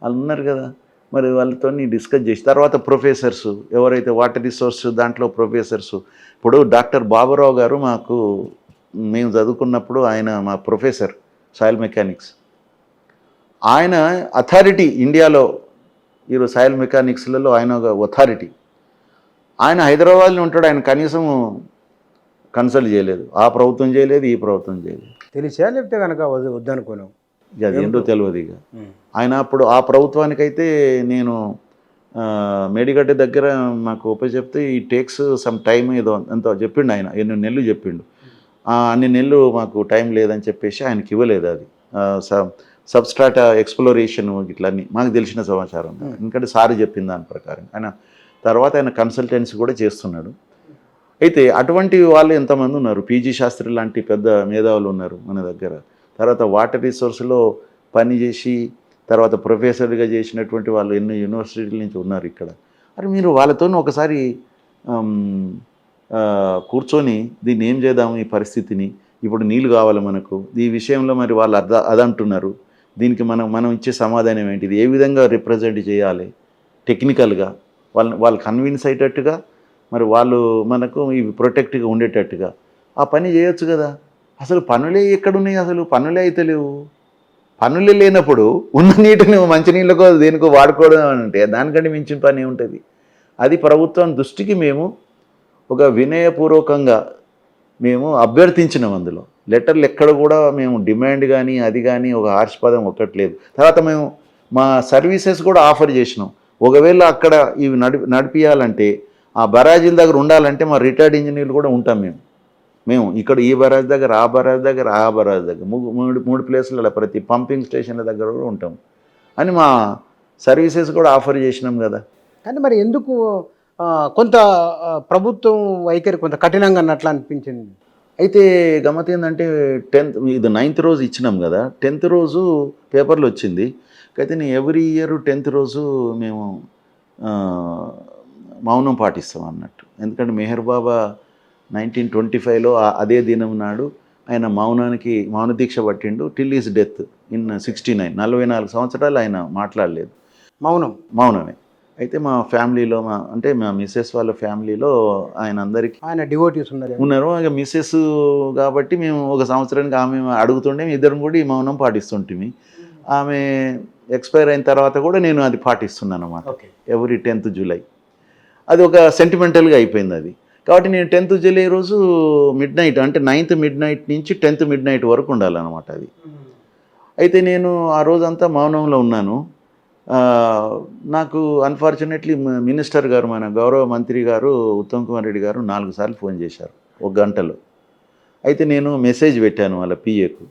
ఉన్నారు కదా. మరి వాళ్ళతో డిస్కస్ చేసి తర్వాత ప్రొఫెసర్స్ ఎవరైతే వాటర్ రిసోర్స్ దాంట్లో ప్రొఫెసర్స్, ఇప్పుడు డాక్టర్ బాబురావు గారు మేము చదువుకున్నప్పుడు ఆయన మా ప్రొఫెసర్ సాయిల్ మెకానిక్స్, ఆయన అథారిటీ ఇండియాలో ఈరోజు సాయిల్ మెకానిక్స్లలో ఆయన ఒక అథారిటీ. ఆయన హైదరాబాద్లో ఉంటాడు, ఆయన కనీసం కన్సల్ట్ చేయలేదు, ఆ ప్రభుత్వం చేయలేదు, ఈ ప్రభుత్వం చేయలేదు. తెలిసా లేకపోతే కనుక వద్దనుకోను, అది ఏంటో తెలియదు. ఇక ఆయన అప్పుడు ఆ ప్రభుత్వానికైతే నేను మేడిగడ్డ దగ్గర మాకు చెప్తే ఈ టేక్స్ సమ్ టైం ఏదో అంత చెప్పిండు ఆయన, 8 నెలలు చెప్పిండు. అన్ని నెలలు మాకు టైం లేదని చెప్పేసి ఆయనకి ఇవ్వలేదు. అది సబ్స్ట్రాటా ఎక్స్ప్లోరేషన్ ఇట్లన్నీ మాకు తెలిసిన సమాచారం, ఎందుకంటే సార్ చెప్పిన దాని ప్రకారం. ఆయన తర్వాత ఆయన కన్సల్టెన్సీ కూడా చేస్తున్నాడు. అయితే అటువంటి వాళ్ళు ఎంతమంది ఉన్నారు, పీజీ శాస్త్రి లాంటి పెద్ద మేధావులు ఉన్నారు మన దగ్గర. తర్వాత వాటర్ రిసోర్స్లో పనిచేసి తర్వాత ప్రొఫెసర్గా చేసినటువంటి వాళ్ళు ఎన్నో యూనివర్సిటీల నుంచి ఉన్నారు ఇక్కడ. మరి మీరు వాళ్ళతో ఒకసారి కూర్చొని దీన్ని ఏం చేద్దాము, ఈ పరిస్థితిని, ఇప్పుడు నీళ్ళు కావాలి మనకు, ఈ విషయంలో మరి వాళ్ళు అదంటున్నారు, దీనికి మనం ఇచ్చే సమాధానం ఏంటిది, ఏ విధంగా రిప్రజెంట్ చేయాలి టెక్నికల్గా, వాళ్ళు కన్విన్స్ అయ్యేటట్టుగా, మరి వాళ్ళు మనకు ఇవి ప్రొటెక్ట్గా ఉండేటట్టుగా ఆ పని చేయొచ్చు కదా. అసలు పనులే ఎక్కడున్నాయి, అసలు పనులే అయితే లేవు. పనులే లేనప్పుడు ఉన్న నీటిని మంచినీళ్ళకో దేనికో వాడుకోవడం అంటే దానికంటే మించిన పని ఉంటుంది. అది ప్రభుత్వం దృష్టికి మేము ఒక వినయపూర్వకంగా మేము అభ్యర్థించినాం. అందులో లెటర్లు ఎక్కడ కూడా మేము డిమాండ్ కానీ అది కానీ ఒక హార్ష్ పదం ఒక్కట్లేదు. తర్వాత మేము మా సర్వీసెస్ కూడా ఆఫర్ చేసినాం. ఒకవేళ అక్కడ ఇవి నడిపియాలంటే ఆ బరాజీల దగ్గర ఉండాలంటే మా రిటైర్డ్ ఇంజనీర్లు కూడా ఉంటాం. మేము ఇక్కడ ఈ బరాజ్ దగ్గర, ఆ బరాజ్ దగ్గర, ఆ బరాజ్ దగ్గర, మూడు ప్లేసులలో ప్రతి పంపింగ్ స్టేషన్ల దగ్గర కూడా ఉంటాం అని మా సర్వీసెస్ కూడా ఆఫర్ చేసినాం కదా. కానీ మరి ఎందుకు కొంత ప్రభుత్వం వైఖరి కొంత కఠినంగా అన్నట్లు అనిపించింది? అయితే గమ్మత్ ఏంటంటే 10th ఇది 9th రోజు ఇచ్చినాం కదా, 10th రోజు పేపర్లు వచ్చింది. అయితే నేను ఎవ్రీ ఇయర్ 10th రోజు మేము మౌనం పాటిస్తాం అన్నట్టు. ఎందుకంటే మెహర్ బాబా 1925లో అదే దినం నాడు ఆయన మౌన దీక్ష పట్టిండు టిల్ ఈజ్ డెత్ ఇన్ 69. 44 సంవత్సరాలు ఆయన మాట్లాడలేదు, మౌనమే. అయితే మా ఫ్యామిలీలో మా మిస్సెస్ వాళ్ళ ఫ్యామిలీలో ఆయన డివోటీస్ ఉన్నారు. ఇక మిస్సెస్ కాబట్టి మేము ఒక సంవత్సరానికి ఆమె అడుగుతుండే, ఇద్దరం కూడా ఈ మౌనం పాటిస్తుంటే ఆమె ఎక్స్పైర్ అయిన తర్వాత కూడా నేను అది పాటిస్తున్నాను అన్నమాట. ఎవ్రీ 10th జూలై అది ఒక సెంటిమెంటల్గా అయిపోయింది అది. కాబట్టి నేను 10th జూలై రోజు మిడ్నైట్, అంటే 9th మిడ్నైట్ నుంచి 10th మిడ్నైట్ వరకు ఉండాలన్నమాట అది. అయితే నేను ఆ రోజంతా మౌనంలో ఉన్నాను. నాకు అన్ఫార్చునేట్లీ మినిస్టర్ గారు, మన గౌరవ మంత్రి గారు ఉత్తమ్ కుమార్ రెడ్డి గారు 4 సార్లు ఫోన్ చేశారు ఒక గంటలో. అయితే నేను మెసేజ్ పెట్టాను వాళ్ళ పిఏకు,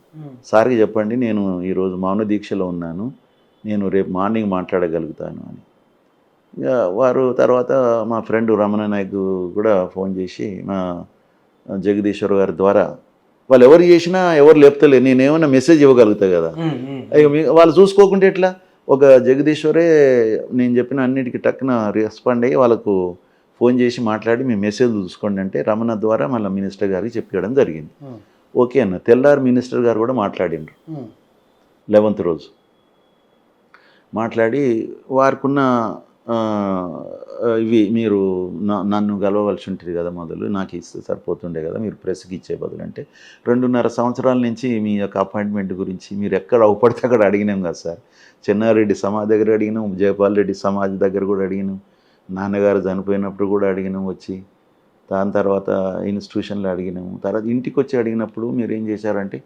సార్కి చెప్పండి నేను ఈరోజు మౌన దీక్షలో ఉన్నాను, నేను రేపు మార్నింగ్ మాట్లాడగలుగుతాను అని. వారు తర్వాత మా ఫ్రెండ్ రమణ నాయక్ కూడా ఫోన్ చేసి మా జగదీశ్వర్ గారి ద్వారా, వాళ్ళు ఎవరు చేసినా ఎవరు లేపుతలే, నేనేమన్నా మెసేజ్ ఇవ్వగలుగుతా కదా, వాళ్ళు చూసుకోకుంటే ఎట్లా. ఒక జగదీశ్వరే నేను చెప్పిన అన్నిటికీ టక్కున రెస్పాండ్ అయ్యి వాళ్ళకు ఫోన్ చేసి మాట్లాడి మీ మెసేజ్ చూసుకోండి అంటే రమణ ద్వారా మళ్ళీ మినిస్టర్ గారికి చెప్పడం జరిగింది. ఓకే అన్న. తెల్లారి మినిస్టర్ గారు కూడా మాట్లాడిండ్రు 11th రోజు. మాట్లాడి వారికున్న ఇవి మీరు నన్ను గెలవవలసి ఉంటుంది కదా, మొదలు నాకు ఇస్తే సరిపోతుండే కదా, మీరు ప్రెస్కి ఇచ్చే బదులు అంటే 2.5 సంవత్సరాల నుంచి మీ యొక్క అపాయింట్మెంట్ గురించి మీరు ఎక్కడ అవపడితే అక్కడ అడిగినాం కదా సార్. చెన్నారెడ్డి సమాధి దగ్గర అడిగినాం, జయపాల్ రెడ్డి సమాధి దగ్గర కూడా అడిగినాం, నాన్నగారు చనిపోయినప్పుడు కూడా అడిగినాం వచ్చి, దాని తర్వాత ఇన్స్టిట్యూషన్లో అడిగినాము, తర్వాత ఇంటికి వచ్చి అడిగినప్పుడు మీరు ఏం చేశారంటే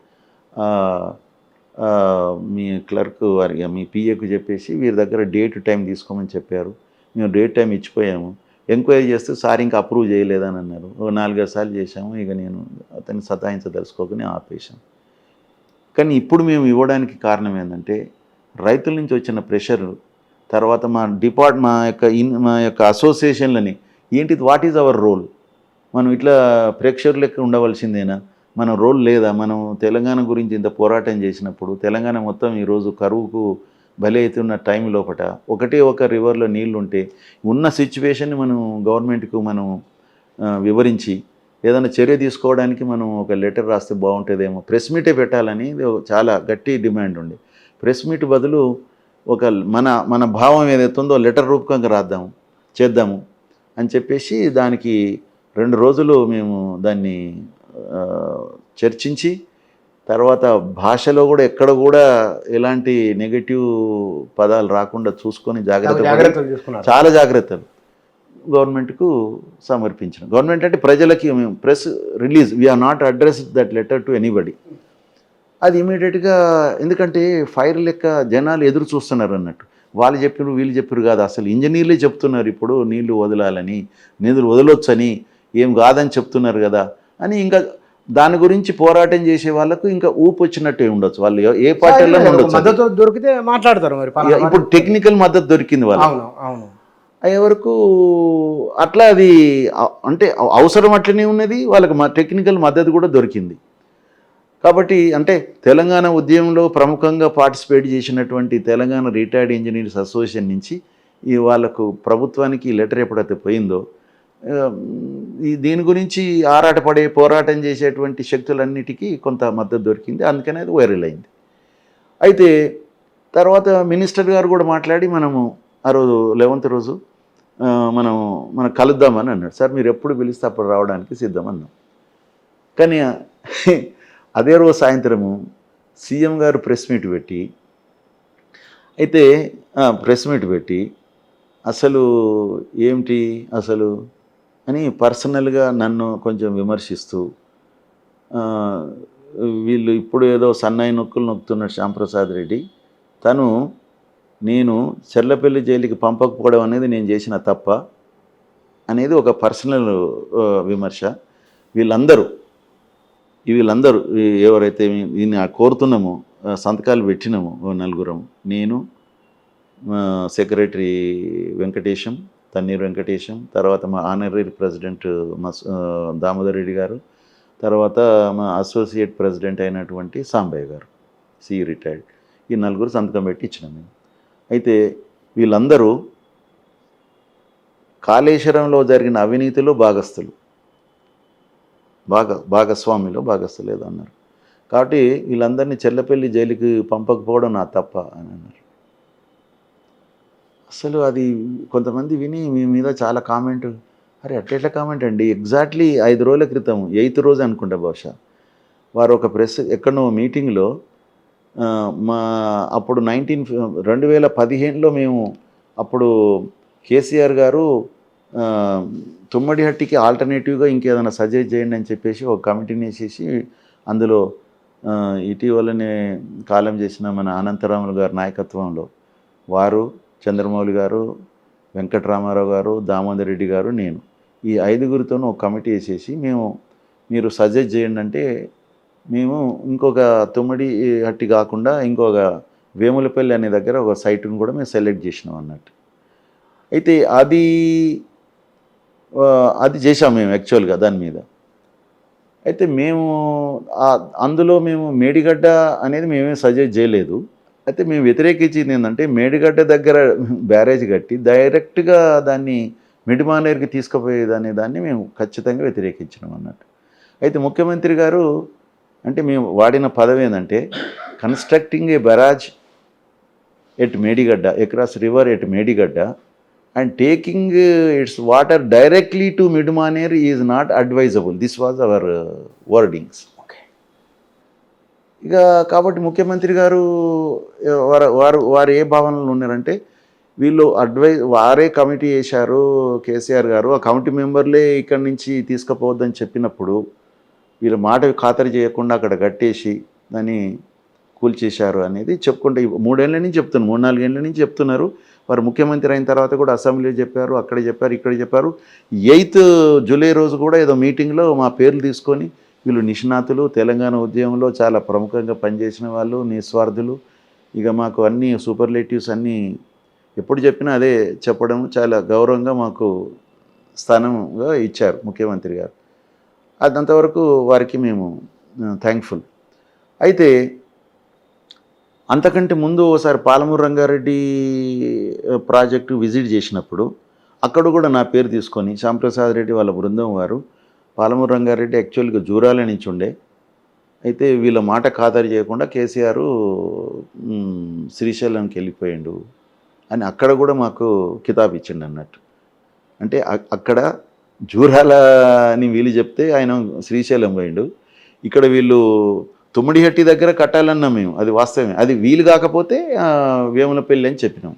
మీ క్లర్క్ వారి మీ పిఏకు చెప్పేసి వీరి దగ్గర డేట్ టైం తీసుకోమని చెప్పారు. మేము డేట్ టైం ఇచ్చిపోయాము. ఎంక్వైరీ చేస్తే సార్ ఇంకా అప్రూవ్ చేయలేదని అన్నారు. 4-5 సార్లు చేశాము. ఇక నేను అతన్ని సతాయించదలుచుకోకని ఆపేశాం. కానీ ఇప్పుడు మేము ఇవ్వడానికి కారణం ఏంటంటే రైతుల నుంచి వచ్చిన ప్రెషర్, తర్వాత మా యొక్క అసోసియేషన్లని ఏంటిది, వాట్ ఈజ్ అవర్ రోల్, మనం ఇట్లా ప్రేక్షకుల లెక్క ఉండవలసిందేనా, మన రోల్ లేదా, మనం తెలంగాణ గురించి ఇంత పోరాటం చేసినప్పుడు తెలంగాణ మొత్తం ఈరోజు కరువుకు బలి అవుతున్న టైం లోపల ఒకటే ఒక రివర్లో నీళ్ళు ఉంటే ఉన్న సిచ్యువేషన్ని మనం గవర్నమెంట్కు మనం వివరించి ఏదైనా చర్య తీసుకోవడానికి మనం ఒక లెటర్ రాస్తే బాగుంటుందేమో, ప్రెస్ మీటే పెట్టాలని చాలా గట్టి డిమాండ్ ఉండే. ప్రెస్ మీట్ బదులు ఒక మన భావం ఏదైతే ఉందో లెటర్ రూపకంగా చేద్దాము అని చెప్పేసి దానికి 2 రోజులు మేము దాన్ని చర్చించి, తర్వాత భాషలో కూడా ఎక్కడ కూడా ఎలాంటి నెగటివ్ పదాలు రాకుండా చూసుకొని చాలా జాగ్రత్తలు గవర్నమెంట్కు సమర్పించిన. గవర్నమెంట్ అంటే ప్రజలకి మేము press release we are not address that letter to anybody. అది ఇమీడియట్గా, ఎందుకంటే ఫైర్ లెక్క జనాలు ఎదురు చూస్తున్నారు అన్నట్టు. వాళ్ళు చెప్పారు వీళ్ళు చెప్పారు కాదు, అసలు ఇంజనీర్లే చెప్తున్నారు ఇప్పుడు నీళ్లు వదలాలని, నిధులు వదలొచ్చని, ఏం కాదని చెప్తున్నారు కదా అని. ఇంకా దాని గురించి పోరాటం చేసే వాళ్ళకు ఇంకా ఊపు వచ్చినట్టే ఉండొచ్చు. వాళ్ళు ఏ పార్టీలో ఉండొచ్చు, మద్దతు దొరికితే మాట్లాడతారు. మరి ఇప్పుడు టెక్నికల్ మద్దతు దొరికింది వాళ్ళకి. అయ్యే వరకు అట్లా అది అంటే అవసరం అట్లనే ఉన్నది, వాళ్ళకి టెక్నికల్ మద్దతు కూడా దొరికింది. కాబట్టి అంటే తెలంగాణ ఉద్యమంలో ప్రముఖంగా పార్టిసిపేట్ చేసినటువంటి తెలంగాణ రిటైర్డ్ ఇంజనీర్స్ అసోసియేషన్ నుంచి ఈ వాళ్ళకు ప్రభుత్వానికి లెటర్ ఎప్పుడైతే పోయిందో దీని గురించి ఆరాటపడే పోరాటం చేసేటువంటి శక్తులన్నిటికీ కొంత మద్దతు దొరికింది. అందుకనే అది వైరల్ అయింది. అయితే తర్వాత మినిస్టర్ గారు కూడా మాట్లాడి మనము ఆ రోజు 11th రోజు మనం కలుద్దామని అన్నాడు. సార్ మీరు ఎప్పుడు పిలిస్తే అప్పుడు రావడానికి సిద్ధమన్నాం. కానీ అదే రోజు సాయంత్రము సీఎం గారు ప్రెస్ మీట్ పెట్టి అసలు ఏమిటి అసలు అని పర్సనల్గా నన్ను కొంచెం విమర్శిస్తూ వీళ్ళు ఇప్పుడు ఏదో సన్నాయి నొక్కులు నొక్కుతున్న శ్యాంప్రసాద్ రెడ్డి నేను చెర్లపల్లి జైలుకి పంపకపోవడం అనేది నేను చేసిన తప్ప అనేది ఒక పర్సనల్ విమర్శ. వీళ్ళందరూ ఎవరైతే దీన్ని కోరుతున్నామో సంతకాలు పెట్టినామో నలుగురం, నేను సెక్రటరీ వెంకటేశం, తన్నీరు వెంకటేశం, తర్వాత మా ఆనరీ ప్రెసిడెంట్ దామోదర్ రెడ్డి గారు, తర్వాత మా అసోసియేట్ ప్రెసిడెంట్ అయినటువంటి సాంబయ్య గారు సిఈ రిటైర్డ్, ఈ నలుగురు సంతకం పెట్టి ఇచ్చినాం మేము. అయితే వీళ్ళందరూ కాళేశ్వరంలో జరిగిన అవినీతిలో భాగస్థులు, భాగస్వామిలో భాగస్థులు ఏదో అన్నారు. కాబట్టి వీళ్ళందరినీ చెర్లపల్లి జైలుకి పంపకపోవడం నా తప్ప అని అన్నారు. అసలు అది కొంతమంది విని మీ మీద చాలా కామెంట్, అరే అట్లా కామెంట్ అండి, ఎగ్జాక్ట్లీ 5 రోజుల క్రితం 8th రోజు అనుకుంటా బహుశా వారు ఒక ప్రెస్ ఎక్కడో మీటింగ్లో అప్పుడు 2015లో మేము అప్పుడు కేసీఆర్ గారు తుమ్మడిహట్టికి ఆల్టర్నేటివ్గా ఇంకేదైనా సజెస్ట్ చేయండి అని చెప్పేసి ఒక కమిటీని వేసేసి అందులో ఇటీవలనే కాలం చేసిన మన అనంతరాములు గారి నాయకత్వంలో వారు, చంద్రమౌళి గారు, వెంకటరామారావు గారు, దామోదర్ రెడ్డి గారు, నేను ఈ 5గురితోనూ ఒక కమిటీ వేసేసి మీరు సజెస్ట్ చేయండి అంటే మేము ఇంకొక తుమ్మడి హట్టి కాకుండా ఇంకొక వేములపల్లి అనే దగ్గర ఒక సైట్ను కూడా మేము సెలెక్ట్ చేసినాం అన్నట్టు. అయితే అది చేసాం మేము యాక్చువల్గా దాని మీద. అయితే అందులో మేము మేడిగడ్డ అనేది మేమే సజెస్ట్ చేయలేదు. అయితే మేము వ్యతిరేకించింది ఏంటంటే మేడిగడ్డ దగ్గర బ్యారేజ్ కట్టి డైరెక్ట్గా దాన్ని మిడ్మానేర్కి తీసుకుపోయేదనే దాన్ని మేము ఖచ్చితంగా వ్యతిరేకించినాం అన్నట్టు. అయితే ముఖ్యమంత్రి గారు అంటే మేము వాడిన పదవి ఏంటంటే constructing A barrage at Medigadda across river at Medigadda and taking it's water directly to Mid Manair is not advisable. This was our wordings. ఇక కాబట్టి ముఖ్యమంత్రి గారు వారు ఏ భావనలో ఉన్నారంటే వీళ్ళు వారే కమిటీ వేశారు కేసీఆర్ గారు, ఆ కమిటీ మెంబర్లే ఇక్కడి నుంచి తీసుకుపోవద్దని చెప్పినప్పుడు వీళ్ళ మాట ఖాతరు చేయకుండా అక్కడ కట్టేసి దాన్ని కూల్చేశారు అనేది చెప్పుకుంటే 3 ఏళ్ళ నుంచి చెప్తున్నారు, 3-4 ఏళ్ళ నుంచి చెప్తున్నారు. వారు ముఖ్యమంత్రి అయిన తర్వాత కూడా అసెంబ్లీలో చెప్పారు, అక్కడ చెప్పారు, ఇక్కడ చెప్పారు. 8th జూలై రోజు కూడా ఏదో మీటింగ్లో మా పేర్లు తీసుకొని వీళ్ళు నిష్ణాతులు, తెలంగాణ ఉద్యమంలో చాలా ప్రముఖంగా పనిచేసిన వాళ్ళు, నిస్వార్థులు, ఇక మాకు అన్ని సూపర్లేటివ్స్ అన్నీ ఎప్పుడు చెప్పినా అదే చెప్పడం, చాలా గౌరవంగా మాకు స్థానంగా ఇచ్చారు ముఖ్యమంత్రి గారు. అదంతవరకు వారికి మేము థ్యాంక్ఫుల్. అయితే అంతకంటే ముందు ఒకసారి పాలమూరు రంగారెడ్డి ప్రాజెక్టు విజిట్ చేసినప్పుడు అక్కడ కూడా నా పేరు తీసుకొని శ్యాంప్రసాద్ రెడ్డి వాళ్ళ బృందం వారు, పాలమూరు రంగారెడ్డి యాక్చువల్గా జూరాల నుంచి ఉండే, అయితే వీళ్ళ మాట ఖాతరు చేయకుండా కేసీఆర్ శ్రీశైలంకి వెళ్ళిపోయిండు అని అక్కడ కూడా మాకు కితాబ్ ఇచ్చిండు అన్నట్టు. అంటే అక్కడ జూరాల అని వీళ్ళు చెప్తే ఆయన శ్రీశైలం పోయిండు, ఇక్కడ వీళ్ళు తుమ్మిడిహట్టి దగ్గర కట్టాలన్నాం మేము, అది వాస్తవమే, అది వీలు కాకపోతే వేములపల్లి అని చెప్పినాం.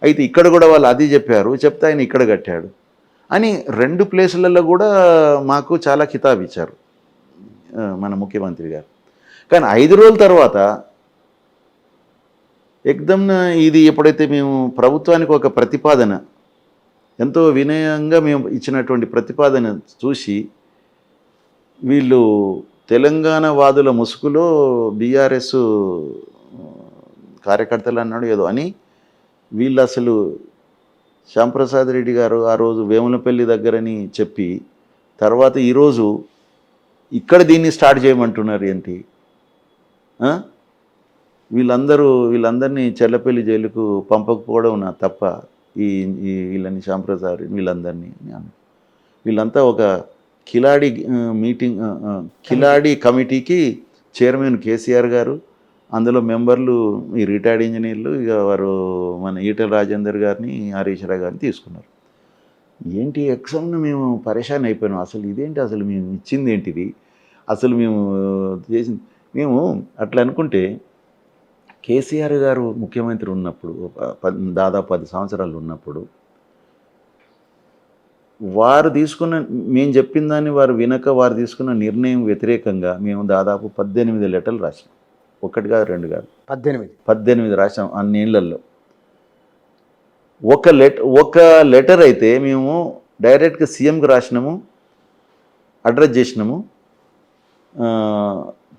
అయితే ఇక్కడ కూడా వాళ్ళు అది చెప్పారు, చెప్తే ఆయన ఇక్కడ కట్టాడు అని 2 ప్లేసులలో కూడా మాకు చాలా కితాబ్ ఇచ్చారు మన ముఖ్యమంత్రి గారు. కానీ 5 రోజుల తర్వాత ఎక్దమ్న ఇది ఎప్పుడైతే మేము ప్రభుత్వానికి ఒక ప్రతిపాదన ఎంతో వినయంగా మేము ఇచ్చినటువంటి ప్రతిపాదన చూసి వీళ్ళు తెలంగాణ వాదుల ముసుగులో బీఆర్ఎస్ కార్యకర్తలు అన్నాడు ఏదో అని వీళ్ళు అసలు శ్యాంప్రసాద్ రెడ్డి గారు ఆ రోజు వేములపల్లి దగ్గరని చెప్పి తర్వాత ఈరోజు ఇక్కడ దీన్ని స్టార్ట్ చేయమంటున్నారు ఏంటి? వీళ్ళందరినీ చెల్లపల్లి జైలుకు పంపకపోవడం నా తప్ప ఈ వీళ్ళని శ్యాంప్రసాద్ వీళ్ళందరినీ వీళ్ళంతా ఒక కిలాడి కిలాడి కమిటీకి చైర్మన్ కేసీఆర్ గారు, అందులో మెంబర్లు ఈ రిటైర్డ్ ఇంజనీర్లు, ఇక వారు మన ఈటెల రాజేందర్ గారిని, హరీష్ రావు గారిని తీసుకున్నారు. ఏంటి ఎగ్జామ్ను మేము పరేషాన్ అయిపోయినాం. అసలు ఇదేంటి, అసలు మేము ఇచ్చింది ఏంటిది, అసలు మేము చేసింది మేము అట్లా అనుకుంటే కేసీఆర్ గారు ముఖ్యమంత్రి ఉన్నప్పుడు దాదాపు 10 సంవత్సరాలు ఉన్నప్పుడు వారు తీసుకున్న, మేము చెప్పిన దాన్ని వారు వినక వారు తీసుకున్న నిర్ణయం వ్యతిరేకంగా మేము దాదాపు 18 లెటర్లు రాసాం. 1 కాదు 2 కాదు 18 రాసాం అన్నేళ్లలో. ఒక లెటర్ అయితే మేము డైరెక్ట్గా సీఎంకి రాసినాము, అడ్రస్ చేసినాము,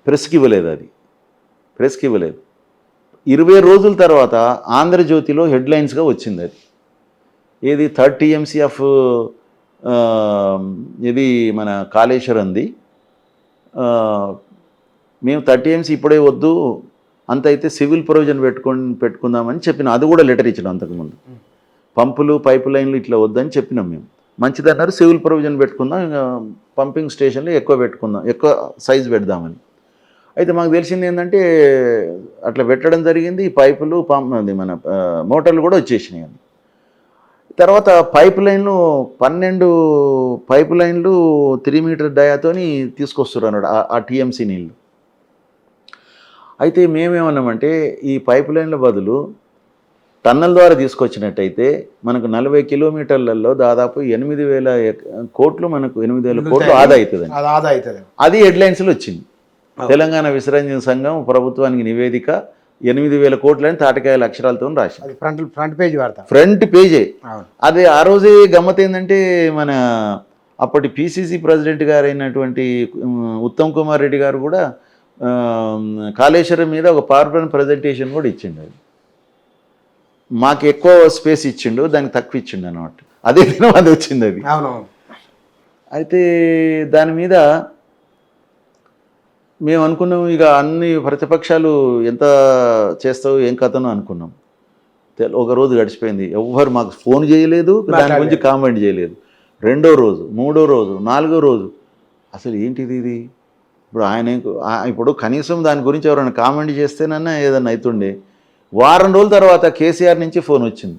ప్రెస్కి ఇవ్వలేదు. అది ప్రెస్కి ఇవ్వలేదు. 20 రోజుల తర్వాత ఆంధ్రజ్యోతిలో హెడ్లైన్స్గా వచ్చింది. అది ఏది 3rd TMC ఆఫ్ ఇది మన కాళేశ్వరంది. మేము 3rd TMC ఇప్పుడే వద్దు, అంత అయితే సివిల్ ప్రొవిజన్ పెట్టుకుందామని చెప్పినాం. అది కూడా లెటర్ ఇచ్చినాం. అంతకుముందు పంపులు పైప్ లైన్లు ఇట్లా వద్దని చెప్పినాం. మేము మంచిదన్నారు, సివిల్ ప్రొవిజన్ పెట్టుకుందాం, పంపింగ్ స్టేషన్లు ఎక్కువ పెట్టుకుందాం, ఎక్కువ సైజు పెడదామని. అయితే మాకు తెలిసింది ఏంటంటే అట్లా పెట్టడం జరిగింది. పైపులు అది మన మోటార్లు కూడా వచ్చేసినాయి. అని తర్వాత పైప్ లైన్లు 12 పైప్ లైన్లు 3 మీటర్ డయాతోని తీసుకొస్తున్నారు అన్నాడు ఆ TMC నీళ్ళు. అయితే మేమేమన్నామంటే ఈ పైప్ లైన్ల బదులు టన్నల్ ద్వారా తీసుకొచ్చినట్టయితే మనకు 40 కిలోమీటర్లలో దాదాపు 8,000 కోట్లు, మనకు 8,000 కోట్లు ఆదా అవుతుంది. అది హెడ్లైన్స్లో వచ్చింది. తెలంగాణ విసర్జన సంఘం ప్రభుత్వానికి నివేదిక 8,000 కోట్లని తాటకాయల అక్షరాలతో రాసి ఫ్రంట్ పేజే. అది ఆ రోజే గమ్మత్ ఏంటంటే మన అప్పటి PCC ప్రెసిడెంట్ గారు అయినటువంటి ఉత్తమ్ కుమార్ రెడ్డి గారు కూడా కాళేశ్వరం మీద ఒక పవర్ పాయింట్ ప్రజెంటేషన్ కూడా ఇచ్చిండు. అది మాకు ఎక్కువ స్పేస్ ఇచ్చిండు, దానికి తక్కువ ఇచ్చిండు అన్నమాట. అదే దినం అది వచ్చింది. అది అయితే దాని మీద మేము అనుకున్నాం, ఇక అన్ని ప్రతిపక్షాలు ఎంత చేస్తావు ఏం కథనో అనుకున్నాం. ఒక రోజు గడిచిపోయింది, ఎవ్వరు మాకు ఫోన్ చేయలేదు, దాని గురించి కామెంట్ చేయలేదు. 2వ రోజు, 3వ రోజు, 4వ రోజు అసలు ఏంటిది ఇది? ఇప్పుడు కనీసం దాని గురించి ఎవరైనా కామెంట్ చేస్తేనన్నా ఏదన్నా అవుతుండే. వారం రోజుల తర్వాత కేసీఆర్ నుంచి ఫోన్ వచ్చింది.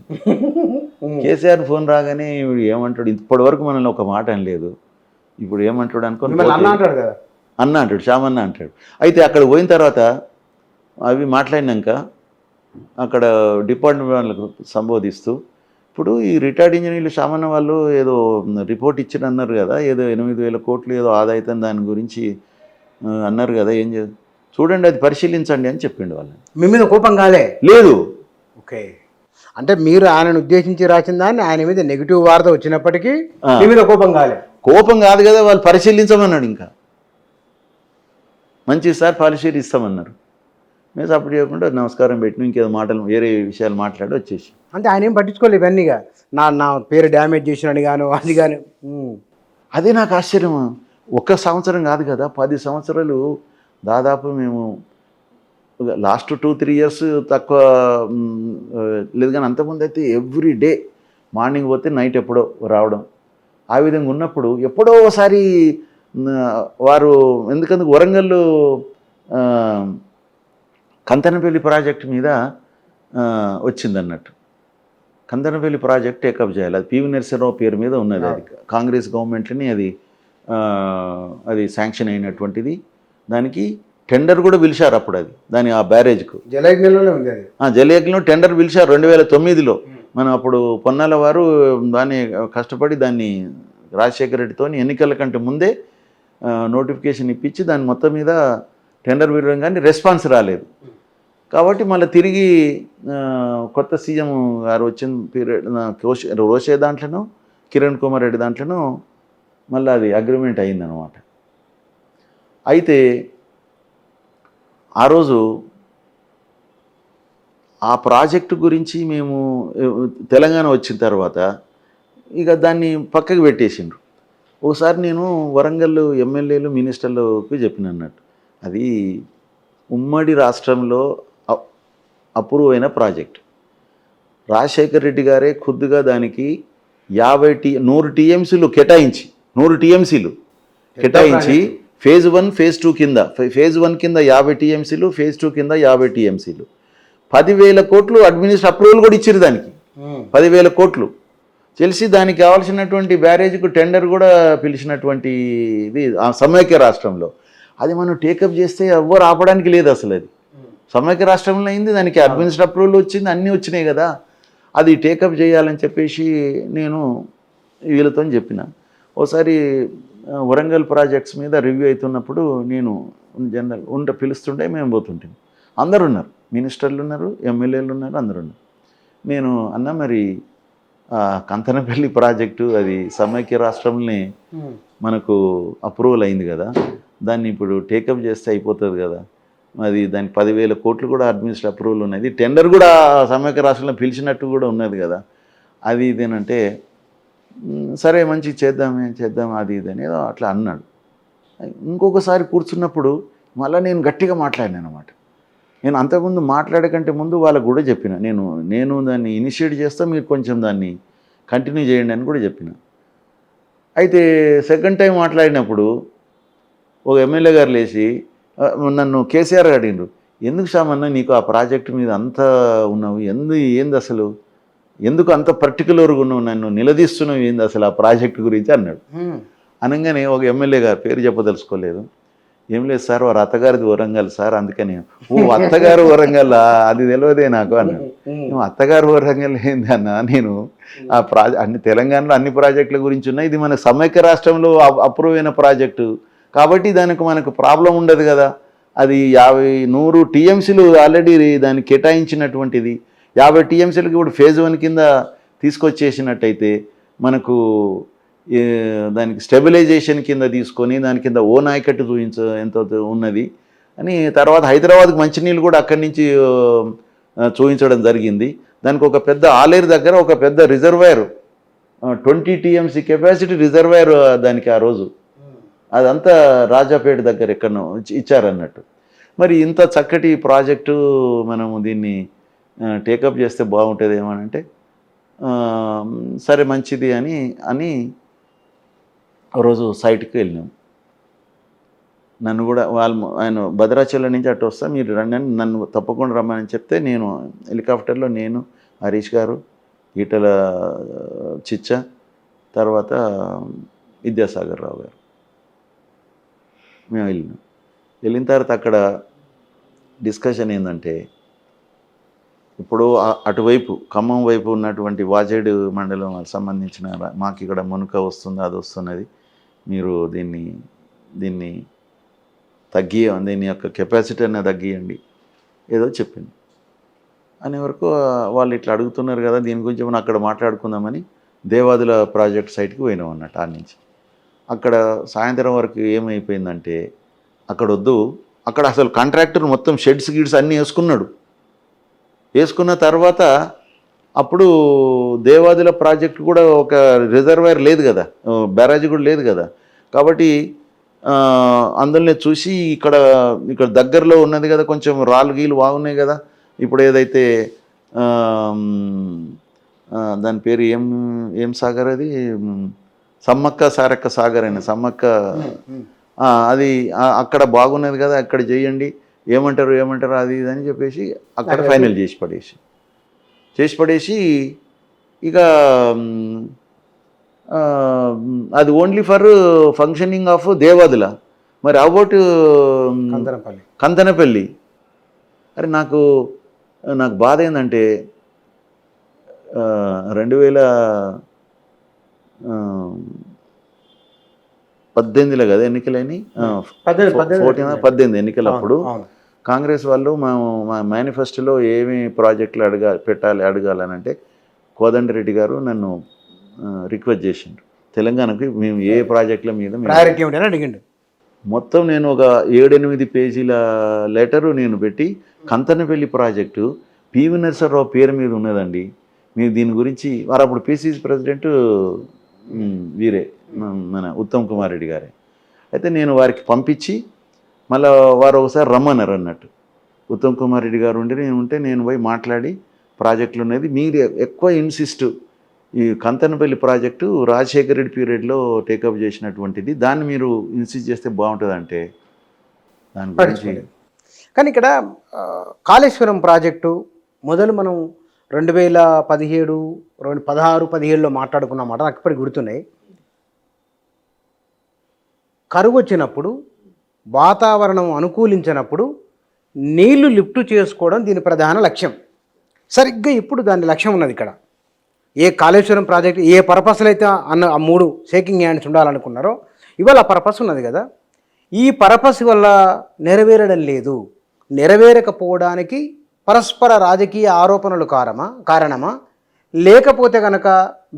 కేసీఆర్ ఫోన్ రాగానే ఇప్పుడు ఏమంటాడు, ఇప్పటి వరకు మనల్ని ఒక మాట అనలేదు, ఇప్పుడు ఏమంటాడు అనుకోని అన్న అంటాడు, శ్యామన్న అంటాడు. అయితే అక్కడ పోయిన తర్వాత అవి మాట్లాడినాక అక్కడ డిపార్ట్మెంట్ వాళ్ళకు సంబోధిస్తూ, ఇప్పుడు ఈ రిటైర్డ్ ఇంజనీర్లు శ్యామన్న వాళ్ళు ఏదో రిపోర్ట్ ఇచ్చిన అన్నారు కదా, ఏదో 8,000 కోట్లు ఏదో ఆదా అవుతుంది దాని గురించి అన్నారు కదా, ఏం చూడండి అది పరిశీలించండి అని చెప్పిండు వాళ్ళని. మీ మీద కోపం కాలే? లేదు. ఓకే, అంటే మీరు ఆయనను ఉద్దేశించి రాసిన దాన్ని ఆయన మీద నెగిటివ్ వార్త వచ్చినప్పటికీ మీ మీద కోపం కాలే? కోపం కాదు కదా, వాళ్ళు పరిశీలించమన్నాడు. ఇంకా మంచి సార్ పరిశీలిస్తామన్నారు. మేము అప్పుడు చేయకుండా నమస్కారం పెట్టిన, ఇంకేదో మాటలు వేరే విషయాలు మాట్లాడి వచ్చేసి. అంటే ఆయన ఏం పట్టించుకోలేదు ఇవన్నీగా, నా పేరు డ్యామేజ్ చేసినని గాను అది కానీ. అదే నాకు ఆశ్చర్యం. 1 సంవత్సరం కాదు కదా, 10 సంవత్సరాలు దాదాపు మేము లాస్ట్ 2-3 ఇయర్స్ తక్కువ లేదు కానీ అంతకుముందు అయితే ఎవ్రీ డే మార్నింగ్ పోతే నైట్ ఎప్పుడో రావడం. ఆ విధంగా ఉన్నప్పుడు ఎప్పుడో ఒకసారి వారు ఎందుకంటే వరంగల్ కంతనపల్లి ప్రాజెక్ట్ మీద వచ్చిందన్నట్టు. కంతనపల్లి ప్రాజెక్ట్ టేకప్ చేయాలి, అది పివి నరసింహరావు పేరు మీద ఉన్నది. అది కాంగ్రెస్ గవర్నమెంట్ని అది శాంక్షన్ అయినటువంటిది. దానికి టెండర్ కూడా పిలిచారు అప్పుడు. అది దాని ఆ బ్యారేజ్కు జలయజ్ఞంలోనే ఉంది. అది జలయజ్ఞంలో టెండర్ పిలిచారు 2009లో. మనం అప్పుడు పొన్నాల వారు దాన్ని కష్టపడి దాన్ని రాజశేఖర రెడ్డితో ఎన్నికల కంటే ముందే నోటిఫికేషన్ ఇప్పించి దాని మొత్తం మీద టెండర్ పిలవడం కానీ రెస్పాన్స్ రాలేదు. కాబట్టి మళ్ళీ తిరిగి కొత్త సీఎం గారు వచ్చిన పీరియడ్ రోషే దాంట్లోనూ కిరణ్ కుమార్ రెడ్డి దాంట్లోనూ మళ్ళీ అది అగ్రిమెంట్ అయిందనమాట. అయితే ఆ రోజు ఆ ప్రాజెక్టు గురించి మేము తెలంగాణ వచ్చిన తర్వాత ఇక దాన్ని పక్కకు పెట్టేసిండ్రు. ఒకసారి నేను వరంగల్ ఎమ్మెల్యేలు మినిస్టర్లకు చెప్పిన అన్నట్టు, అది ఉమ్మడి రాష్ట్రంలో అప్రూవ్ అయిన ప్రాజెక్ట్. రాజశేఖర్ రెడ్డి గారే ఖుద్దుగా దానికి 100 టీఎంసీలు కేటాయించి 100 టీఎంసీలు కేటాయించి ఫేజ్ 1 ఫేజ్ 2 కింద ఫేజ్ 1 కింద 50 టీఎంసీలు, ఫేజ్ 2 కింద 50 టీఎంసీలు 10,000 కోట్లు అడ్మినిస్ట్రేటివ్ అప్రూవల్ కూడా ఇచ్చారు దానికి. 10,000 కోట్లు తెలిసి దానికి కావాల్సినటువంటి బ్యారేజ్కు టెండర్ కూడా పిలిచినటువంటి ఇది ఆ సమైక్య రాష్ట్రంలో. అది మనం టేకప్ చేస్తే ఎవ్వరు ఆపడానికి లేదు అసలు. అది సమైక్య రాష్ట్రంలో అయింది, దానికి అడ్మినిస్ట్రేటివ్ అప్రూవల్ వచ్చింది, అన్నీ వచ్చినాయి కదా. అది టేకప్ చేయాలని చెప్పేసి నేను వీళ్ళతో చెప్పిన. ఒకసారి వరంగల్ ప్రాజెక్ట్స్ మీద రివ్యూ అవుతున్నప్పుడు నేను జనరల్ పిలుస్తుంటే మేము పోతుంటాం. అందరు ఉన్నారు, మినిస్టర్లు ఉన్నారు, ఎమ్మెల్యేలు ఉన్నారు, అందరు ఉన్నారు. నేను అన్న మరి కంతనపల్లి ప్రాజెక్టు అది సమైక్య రాష్ట్రంలోనే మనకు అప్రూవల్ అయింది కదా, దాన్ని ఇప్పుడు టేకప్ చేస్తే అయిపోతుంది కదా, అది దానికి 10,000 కోట్లు కూడా అడ్మినిస్ట్రేటివ్ అప్రూవల్ ఉన్నది, టెండర్ కూడా సమైక్య రాష్ట్రంలో పిలిచినట్టు కూడా ఉన్నది కదా, అది ఇదేనంటే సరే మంచి చేద్దాం అది ఇదని ఏదో అట్లా అన్నాడు. ఇంకొకసారి కూర్చున్నప్పుడు మళ్ళీ నేను గట్టిగా మాట్లాడినాను అన్నమాట. నేను అంతకుముందు మాట్లాడకంటే ముందు వాళ్ళకు కూడా చెప్పిన, నేను దాన్ని ఇనిషియేట్ చేస్తా, మీరు కొంచెం దాన్ని కంటిన్యూ చేయండి అని కూడా చెప్పిన. అయితే సెకండ్ టైం మాట్లాడినప్పుడు ఒక ఎమ్మెల్యే గారు లేచి నన్ను కేసీఆర్ అడిగిండ్రు, ఎందుకు శ్యామన్న నీకు ఆ ప్రాజెక్టు మీద అంత ఉన్నావు, ఏంది అసలు, ఎందుకు అంత పర్టికులర్గా ఉన్నావు, నన్ను నిలదీస్తున్నావు ఏంది అసలు ఆ ప్రాజెక్టు గురించి అన్నాడు. అనగానే ఒక ఎమ్మెల్యే గారు, పేరు చెప్పదలుచుకోలేదు, ఏం లేదు సార్ వారు అత్తగారిది వరంగల్ సార్, అందుకని అత్తగారు వరంగల్ అది తెలియదే నాకు అన్నాడు. నువ్వు అత్తగారు వరంగల్ ఏంది అన్న, నేను ఆ అన్ని తెలంగాణలో అన్ని ప్రాజెక్టుల గురించి ఉన్నాయి, ఇది మన సమైక్య రాష్ట్రంలో అప్రూవ్ అయిన ప్రాజెక్టు కాబట్టి దానికి మనకు ప్రాబ్లం ఉండదు కదా, అది 100 టీఎంసీలు ఆల్రెడీ దానికి కేటాయించినటువంటిది, 50 టీఎంసీలకు ఇప్పుడు ఫేజ్ 1 కింద తీసుకొచ్చేసినట్టయితే మనకు దానికి స్టెబిలైజేషన్ కింద తీసుకొని దాని కింద ఓ నాయకట్టు ఎంత ఉన్నది అని. తర్వాత హైదరాబాద్కి మంచినీళ్ళు కూడా అక్కడి నుంచి చూపించడం జరిగింది. దానికి ఒక పెద్ద ఆలేరు దగ్గర ఒక పెద్ద రిజర్వాయర్ 20 టీఎంసీ కెపాసిటీ రిజర్వాయర్ దానికి ఆ రోజు అదంతా రాజాపేట దగ్గర ఎక్కడో ఇచ్చారన్నట్టు. మరి ఇంత చక్కటి ప్రాజెక్టు మనము దీన్ని టేకప్ చేస్తే బాగుంటుంది అంటే సరే మంచిది అని ఆ రోజు సైట్కి వెళ్ళినాం. నన్ను కూడా ఆయన భద్రాచలం నుంచి అటు వస్తా, మీరు రండి అని నన్ను తప్పకుండా రమ్మని చెప్తే నేను హెలికాప్టర్లో నేను, హరీష్ గారు, ఈటల చిచ్చ, తర్వాత విద్యాసాగర్ రావు గారు మేము వెళ్ళిన తర్వాత అక్కడ డిస్కషన్ ఏంటంటే, ఇప్పుడు అటువైపు ఖమ్మం వైపు ఉన్నటువంటి వాజేడు మండలం సంబంధించిన మాకు ఇక్కడ మునుక వస్తుంది, అది వస్తున్నది, మీరు దీన్ని దీని యొక్క కెపాసిటీ అనేది తగ్గియండి ఏదో చెప్పింది అనే వరకు వాళ్ళు ఇట్లా అడుగుతున్నారు కదా, దీని గురించి మనం అక్కడ మాట్లాడుకుందామని దేవాదుల ప్రాజెక్ట్ సైట్కి పోయినాం అన్నట్టు. ఆ నుంచి అక్కడ సాయంత్రం వరకు ఏమైపోయిందంటే, అక్కడ అసలు కాంట్రాక్టర్ మొత్తం షెడ్స్ గిడ్స్ అన్నీ వేసుకున్న తర్వాత అప్పుడు దేవాదుల ప్రాజెక్టు కూడా ఒక రిజర్వాయర్ లేదు కదా, బ్యారేజ్ కూడా లేదు కదా, కాబట్టి అందులోనే చూసి ఇక్కడ దగ్గరలో ఉన్నది కదా, కొంచెం రాళ్ళు గీలు బాగున్నాయి కదా, ఇప్పుడు ఏదైతే దాని పేరు ఏం సాగర్, అది సమ్మక్క సారక్క సాగర్ అయిన సమ్మక్క, అది అక్కడ బాగున్నది కదా, అక్కడ చేయండి, ఏమంటారు అది ఇది అని చెప్పేసి అక్కడ ఫైనల్ చేసి పడేసి ఇక అది only for functioning of Devadula. మరి అబౌట్ కంతనపల్లి అరే నాకు బాధ ఏంటంటే 2018లో కదా ఎన్నికలని, 18 ఎన్నికలప్పుడు కాంగ్రెస్ వాళ్ళు మా మేనిఫెస్టోలో ఏమి ప్రాజెక్టులు అడగాలనంటే కోదండరెడ్డి గారు నన్ను రిక్వెస్ట్ చేసిండ్రు, తెలంగాణకి మేము ఏ ప్రాజెక్టుల మీద అడిగిండు. మొత్తం నేను ఒక 7-8 పేజీల లెటరు నేను పెట్టి కంతనపల్లి ప్రాజెక్టు పివి నరసింహారావు పేరు మీద ఉన్నదండి. మీరు దీని గురించి వారు అప్పుడు పిసిసి ప్రెసిడెంట్ వీరే మన ఉత్తమ్ కుమార్ రెడ్డి గారే. అయితే నేను వారికి పంపించి మళ్ళీ వారు ఒకసారి రమ్మన్నారు అన్నట్టు. ఉత్తమ్ కుమార్ రెడ్డి గారు నేను పోయి మాట్లాడి ప్రాజెక్టులు ఉన్నది మీరు ఎక్కువ ఇన్సిస్ట్ ఈ కంతనపల్లి ప్రాజెక్టు రాజశేఖర రెడ్డి పీరియడ్లో టేకప్ చేసినటువంటిది, దాన్ని మీరు ఇన్సిస్ట్ చేస్తే బాగుంటుందంటే దాని గురించి. కానీ ఇక్కడ కాళేశ్వరం ప్రాజెక్టు మొదలు మనం 2017, 2016, 2017లో మాట్లాడుకున్న మాట నాకు ఇప్పటికి గుర్తున్నాయి. కరువు వచ్చినప్పుడు, వాతావరణం అనుకూలించినప్పుడు నీళ్లు లిఫ్ట్ చేసుకోవడం దీని ప్రధాన లక్ష్యం. సరిగ్గా ఇప్పుడు దాని లక్ష్యం ఉన్నది ఇక్కడ. ఏ కాళేశ్వరం ప్రాజెక్టు ఏ పర్పస్లో అయితే అన్న ఆ 3 షేకింగ్ హ్యాండ్స్ ఉండాలనుకున్నారో ఇవాళ ఆ పర్పస్ ఉన్నది కదా. ఈ పర్పస్ వల్ల నెరవేరడం లేదు. నెరవేరకపోవడానికి పరస్పర రాజకీయ ఆరోపణలు కారణమా, లేకపోతే కనుక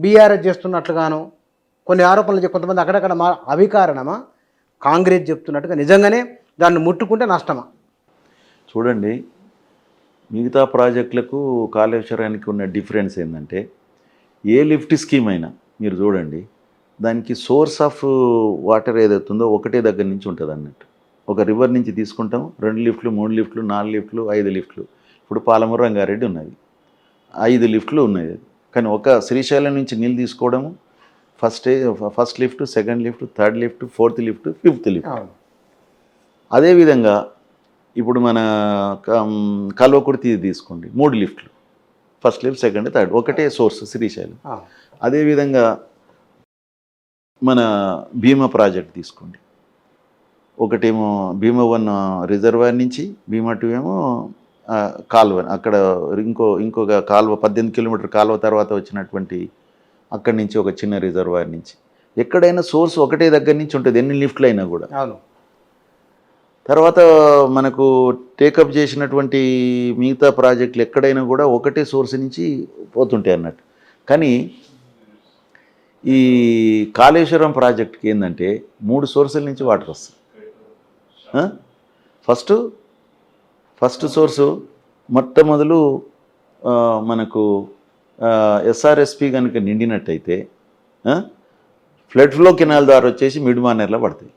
బీఆర్ఎస్ చేస్తున్నట్లుగానో కొన్ని ఆరోపణలు కొంతమంది అక్కడక్కడ అవి కారణమా, కాంగ్రెస్ చెప్తున్నట్టుగా నిజంగానే దాన్ని ముట్టుకుంటే నష్టమా? చూడండి, మిగతా ప్రాజెక్టులకు కాళేశ్వరానికి ఉన్న డిఫరెన్స్ ఏంటంటే ఏ లిఫ్ట్ స్కీమ్ అయినా మీరు చూడండి, దానికి సోర్స్ ఆఫ్ వాటర్ ఏదైతుందో ఒకటే దగ్గర నుంచి ఉంటుంది అన్నట్టు. ఒక రివర్ నుంచి తీసుకుంటాం, 2 లిఫ్ట్లు, 3 లిఫ్ట్లు, 4 లిఫ్ట్లు, 5 లిఫ్ట్లు. ఇప్పుడు పాలమూరు రంగారెడ్డి ఉన్నది, 5 లిఫ్ట్లు ఉన్నాయి. కానీ ఒక శ్రీశైలం నుంచి నీళ్ళు తీసుకోవడము first lift, second lift, third lift, 4th lift, 5th lift. అదేవిధంగా ఇప్పుడు మన కల్వకుర్తి తీసుకోండి, 3 లిఫ్ట్లు, ఫస్ట్ లిఫ్ట్, సెకండ్, థర్డ్, ఒకటే సోర్స్ శ్రీశైలం. అదేవిధంగా మన భీమా ప్రాజెక్ట్ తీసుకోండి, ఒకటేమో భీమా 1 రిజర్వాయర్ నుంచి, భీమా 2 ఏమో కాలువ, అక్కడ ఇంకొక కాలువ 18 కిలోమీటర్ కాలువ తర్వాత వచ్చినటువంటి అక్కడి నుంచి ఒక చిన్న రిజర్వాయర్ నుంచి. ఎక్కడైనా సోర్స్ ఒకటే దగ్గర నుంచి ఉంటుంది, ఎన్ని లిఫ్ట్లు అయినా కూడా. తర్వాత మనకు టేకప్ చేసినటువంటి మిగతా ప్రాజెక్టులు ఎక్కడైనా కూడా ఒకటే సోర్స్ నుంచి పోతుంటాయి అన్నట్టు. కానీ ఈ కాళేశ్వరం ప్రాజెక్ట్కి ఏంటంటే 3 సోర్సుల నుంచి వాటర్ వస్తుంది. ఫస్ట్ సోర్సు మొట్టమొదలు మనకు ఎస్ఆర్ఎస్పి కనుక నిండినట్టయితే ఫ్లడ్ ఫ్లో కెనాల్ ద్వారా వచ్చేసి మిడ్ మానేర్లో పడతాయి.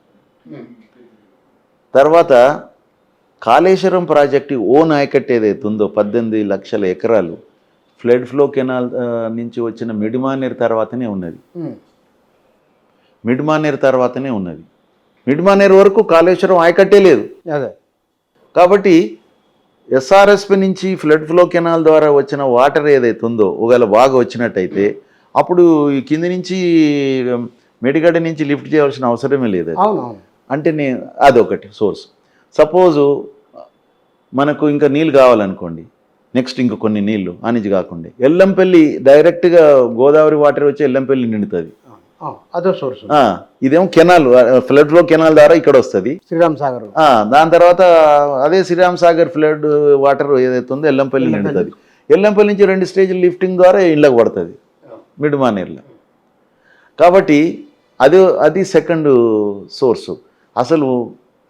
తర్వాత కాళేశ్వరం ప్రాజెక్టు ఓన్ ఆయకట్టు ఏదైతే ఉందో 18 లక్షల ఎకరాలు ఫ్లడ్ ఫ్లో కెనాల్ నుంచి వచ్చిన మిడ్ మానేర్ తర్వాతనే ఉన్నది. మిడ్ మానేర్ వరకు కాళేశ్వరం ఆయకట్టే లేదు. కాబట్టి ఎస్ఆర్ఎస్పి నుంచి ఫ్లడ్ ఫ్లో కెనాల్ ద్వారా వచ్చిన వాటర్ ఏదైతే ఉందో ఒకవేళ బాగా వచ్చినట్టయితే అప్పుడు ఈ కింది నుంచి మెడిగడ్డ నుంచి లిఫ్ట్ చేయాల్సిన అవసరమే లేదు. అంటే అదొకటి సోర్స్. సపోజు మనకు ఇంకా నీళ్ళు కావాలనుకోండి, నెక్స్ట్ ఇంక కొన్ని నీళ్లు అనేది కాకుండా ఎల్లంపల్లి డైరెక్ట్గా గోదావరి వాటర్ వచ్చి ఎల్లంపల్లి నిండుతుంది, అదో సోర్స్. ఇదేమో కెనాల్, ఫ్లడ్ ఫ్లో కెనాల్ ద్వారా ఇక్కడ వస్తుంది శ్రీరామ్ సాగర్. దాని తర్వాత అదే శ్రీరామ్ సాగర్ ఫ్లడ్ వాటర్ ఏదైతే ఉందో ఎల్లంపల్లి నిండుతుంది. ఎల్లంపల్లి నుంచి 2 స్టేజ్లు లిఫ్టింగ్ ద్వారా ఇళ్ళకి పడుతుంది మిడ్ మానేర్లో. కాబట్టి అది సెకండ్ సోర్సు.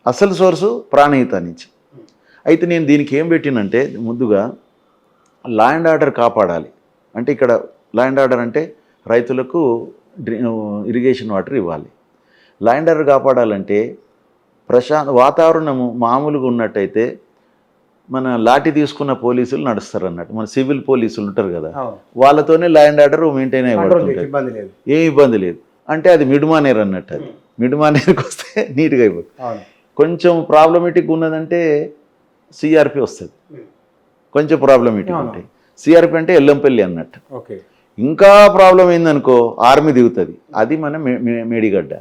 అసలు సోర్సు ప్రాణహిత నుంచి. అయితే నేను దీనికి ఏం పెట్టినంటే ముందుగా లా అండ్ ఆర్డర్ కాపాడాలి. అంటే ఇక్కడ లా అండ్ ఆర్డర్ అంటే రైతులకు ఇరిగేషన్ వాటర్ ఇవ్వాలి. లా అండ్ ఆర్డర్ కాపాడాలంటే వాతావరణము మామూలుగా ఉన్నట్టయితే మన లాఠీ తీసుకున్న పోలీసులు నడుస్తారు అన్నట్టు. మన సివిల్ పోలీసులు ఉంటారు కదా, వాళ్ళతోనే లా అండ్ ఆర్డర్ మెయింటైన్ అయ్యబడుతుంది, ఏం ఇబ్బంది లేదు. అంటే అది మిడ్ మానేర్ అన్నట్టు. అది మిడ్ మానేర్కి వస్తే నీట్గా అయిపోతుంది. కొంచెం ప్రాబ్లమేటిక్ ఉన్నదంటే సిఆర్పి వస్తుంది, కొంచెం ప్రాబ్లమేటిక్ ఉంటాయి. సిఆర్పి అంటే ఎల్లంపల్లి అన్నట్టు. ఇంకా ప్రాబ్లం ఏందనుకో ఆర్మీ దిగుతుంది, అది మన మేడిగడ్డ.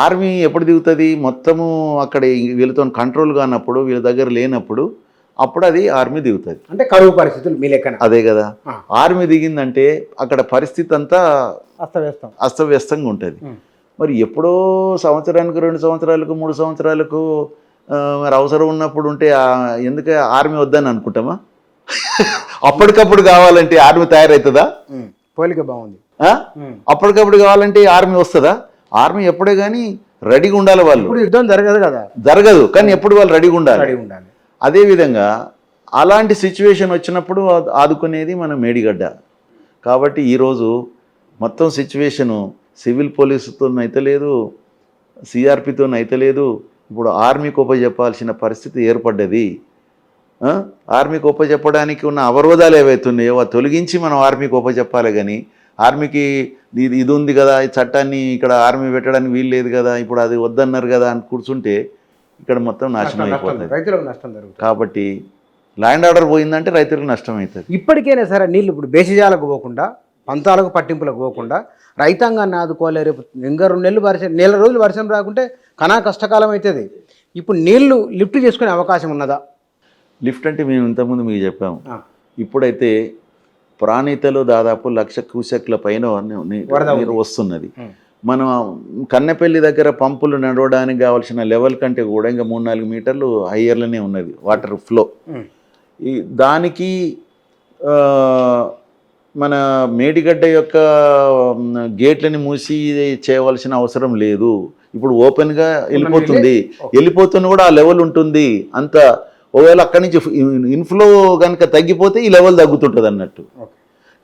ఆర్మీ ఎప్పుడు దిగుతుంది, మొత్తము అక్కడ వీళ్ళతో కంట్రోల్ కానప్పుడు, వీళ్ళ దగ్గర లేనప్పుడు, అప్పుడు అది ఆర్మీ దిగుతుంది. అంటే కరువు పరిస్థితులు మీ లెక్కన అదే కదా. ఆర్మీ దిగిందంటే అక్కడ పరిస్థితి అంతా అస్తవ్యస్తంగా ఉంటుంది. మరి ఎప్పుడో సంవత్సరానికి 2 సంవత్సరాలకు 3 సంవత్సరాలకు మరి అవసరం ఉన్నప్పుడు ఉంటే ఎందుకు ఆర్మీ వద్దని అనుకుంటామా? అప్పటికప్పుడు కావాలంటే ఆర్మీ తయారవుతుందా? పోలిక బాగుంది. అప్పటికప్పుడు కావాలంటే ఆర్మీ వస్తుందా? ఆర్మీ ఎప్పుడే కానీ రెడీగా ఉండాలి. వాళ్ళు యుద్ధం జరగదు కదా, జరగదు, కానీ ఎప్పుడు వాళ్ళు రెడీగా ఉండాలి. అదేవిధంగా అలాంటి సిచ్యువేషన్ వచ్చినప్పుడు ఆదుకునేది మన మేడిగడ్డ. కాబట్టి ఈరోజు మొత్తం సిచ్యువేషను సివిల్ పోలీసుతో అయితే లేదు, సిఆర్పితో అయితే లేదు, ఇప్పుడు ఆర్మీకి ఉపజెప్పాల్సిన పరిస్థితి ఏర్పడ్డది. ఆర్మీకి ఉపజెప్పడానికి ఉన్న అవరోధాలు ఏవైతున్నాయో అవి తొలగించి మనం ఆర్మీకి ఉపజెప్పాలి. కానీ ఆర్మీకి ఇది ఉంది కదా, ఈ చట్టాన్ని ఇక్కడ ఆర్మీ పెట్టడానికి వీలు లేదు కదా, ఇప్పుడు అది వద్దన్నారు కదా అని కూర్చుంటే ఇక్కడ మొత్తం నాశనం అయిపోతుంది. రైతులకు నష్టం జరుగుతుంది. కాబట్టి ల్యాండ్ ఆర్డర్ పోయిందంటే రైతులకు నష్టం అవుతుంది. ఇప్పటికైనా సరే నీళ్ళు ఇప్పుడు బేసిజాలకు పోకుండా, పంతాలకు పట్టింపులకు పోకుండా రైతాంగాన్ని ఆదుకోవాలి. రేపు ఇంకా 2 నెలలు వర్షం, నెల రోజులు వర్షం రాకుంటే కనా కష్టకాలం అవుతుంది. ఇప్పుడు నీళ్లు లిఫ్ట్ చేసుకునే అవకాశం ఉన్నదా? లిఫ్ట్ అంటే మేము ఇంతకుముందు మీకు చెప్పాము. ఇప్పుడైతే ప్రాణితలో దాదాపు 1,00,000 క్యూసెక్ల పైన నీరు వస్తున్నది. మనం కన్నెపల్లి దగ్గర పంపులు నడవడానికి కావాల్సిన లెవెల్ కంటే కూడా ఇంకా 3-4 మీటర్లు హయ్యర్లోనే ఉన్నది వాటర్ ఫ్లో. దానికి మన మేడిగడ్డ యొక్క గేట్లని మూసి చేయవలసిన అవసరం లేదు. ఇప్పుడు ఓపెన్గా వెళ్ళిపోతున్న కూడా ఆ లెవెల్ ఉంటుంది. అంత ఒకవేళ అక్కడి నుంచి ఇన్ఫ్లో కనుక తగ్గిపోతే ఈ లెవెల్ తగ్గుతుంటుంది అన్నట్టు.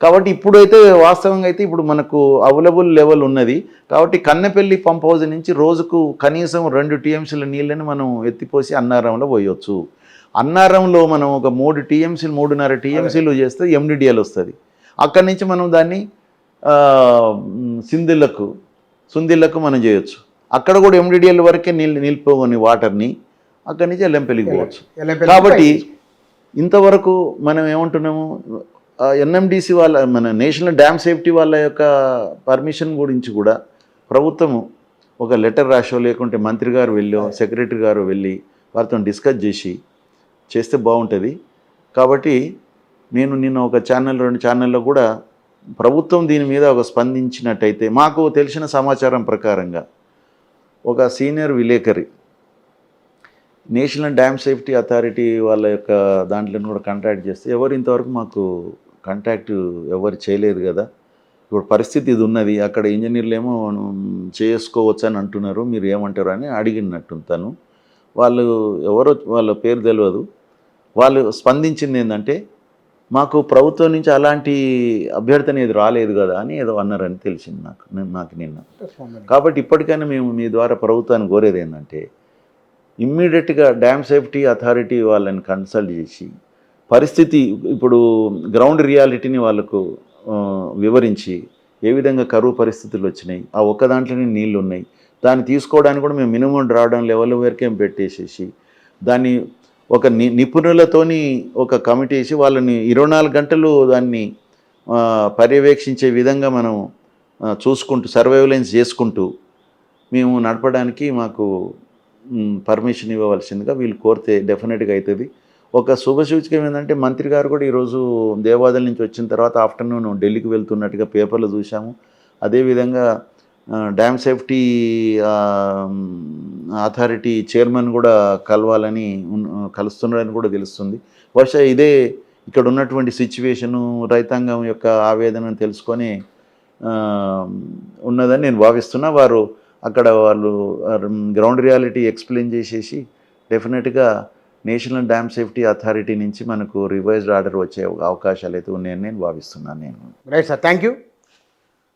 కాబట్టి ఇప్పుడైతే వాస్తవంగా అయితే ఇప్పుడు మనకు అవైలబుల్ లెవెల్ ఉన్నది. కాబట్టి కన్నెపల్లి పంప్ హౌస్ నుంచి రోజుకు కనీసం 2 టీఎంసీల నీళ్ళని మనం ఎత్తిపోసి అన్నారంలో పోయొచ్చు. అన్నారంలో మనం ఒక 3 టీఎంసీలు 3.5 టీఎంసీలు చేస్తే ఎండిడిఎల్ వస్తుంది. అక్కడి నుంచి మనం దాన్ని సుందిళ్లకు మనం చేయొచ్చు. అక్కడ కూడా ఎండిడిఎల్ వరకే నిలిపోని వాటర్ని అక్కడి నుంచి ఎల్లంపల్లికి పోవచ్చు. కాబట్టి ఇంతవరకు మనం ఏమంటున్నాము, ఎన్ఎండిసి వాళ్ళ మన నేషనల్ డ్యామ్ సేఫ్టీ వాళ్ళ యొక్క పర్మిషన్ గురించి కూడా ప్రభుత్వము ఒక లెటర్ రాసో లేకుంటే మంత్రి గారు వెళ్ళో సెక్రటరీ గారు వెళ్ళి వారితో డిస్కస్ చేస్తే బాగుంటుంది. కాబట్టి నేను నిన్న ఒక 2 ఛానల్లో కూడా ప్రభుత్వం దీని మీద ఒక స్పందించినట్టయితే, మాకు తెలిసిన సమాచారం ప్రకారంగా ఒక సీనియర్ విలేకరి నేషనల్ డ్యామ్ సేఫ్టీ అథారిటీ వాళ్ళ యొక్క దాంట్లో కూడా కాంటాక్ట్ చేస్తే ఎవరు ఇంతవరకు మాకు కాంటాక్ట్ ఎవరు చేయలేదు కదా, ఇప్పుడు పరిస్థితి ఇది ఉన్నది, అక్కడ ఇంజనీర్లు ఏమో చేసుకోవచ్చు అని అంటున్నారు, మీరు ఏమంటారు అని అడిగినట్టు తను. వాళ్ళు ఎవరో వాళ్ళ పేరు తెలియదు. వాళ్ళు స్పందించింది ఏంటంటే, మాకు ప్రభుత్వం నుంచి అలాంటి అభ్యర్థన ఏది రాలేదు కదా అని ఏదో అన్నారని తెలిసింది నాకు నిన్న. కాబట్టి ఇప్పటికైనా మేము మీ ద్వారా ప్రభుత్వాన్ని కోరేది ఏంటంటే, ఇమ్మీడియట్గా డ్యామ్ సేఫ్టీ అథారిటీ వాళ్ళని కన్సల్ట్ చేసి పరిస్థితి ఇప్పుడు గ్రౌండ్ రియాలిటీని వాళ్ళకు వివరించి ఏ విధంగా కరువు పరిస్థితులు వచ్చినాయి, ఆ ఒక్క దాంట్లోనే నీళ్ళు ఉన్నాయి, దాన్ని తీసుకోవడానికి కూడా మేము మినిమం డ్రాడౌన్ లెవెల్ వరకే పెట్టేసేసి దాన్ని ఒక నిపుణులతోని ఒక కమిటీ వేసి వాళ్ళని 24 గంటలు దాన్ని పర్యవేక్షించే విధంగా మనం చూసుకుంటూ సర్వైలెన్స్ చేసుకుంటూ మేము నడపడానికి మాకు పర్మిషన్ ఇవ్వవలసిందిగా వీళ్ళు కోరితే డెఫినెట్గా అవుతుంది. ఒక శుభసూచకం ఏంటంటే, మంత్రి గారు కూడా ఈరోజు దేవాదాల నుంచి వచ్చిన తర్వాత ఆఫ్టర్నూన్ ఢిల్లీకి వెళ్తున్నట్టుగా పేపర్లో చూసాము. అదేవిధంగా డ్యామ్ సేఫ్టీ అథారిటీ చైర్మన్ కూడా కలుస్తున్నారని కూడా తెలుస్తుంది. బహుశా ఇదే ఇక్కడ ఉన్నటువంటి సిచ్యువేషను రైతాంగం యొక్క ఆవేదనను తెలుసుకొని ఉన్నదని నేను భావిస్తున్నా. వాళ్ళు గ్రౌండ్ రియాలిటీ ఎక్స్ప్లెయిన్ చేసేసి డెఫినెట్గా నేషనల్ డ్యామ్ సేఫ్టీ అథారిటీ నుంచి మనకు రివైజ్డ్ ఆర్డర్ వచ్చే అవకాశాలు అయితే ఉన్నాయని నేను భావిస్తున్నాను. Right sir, thank you.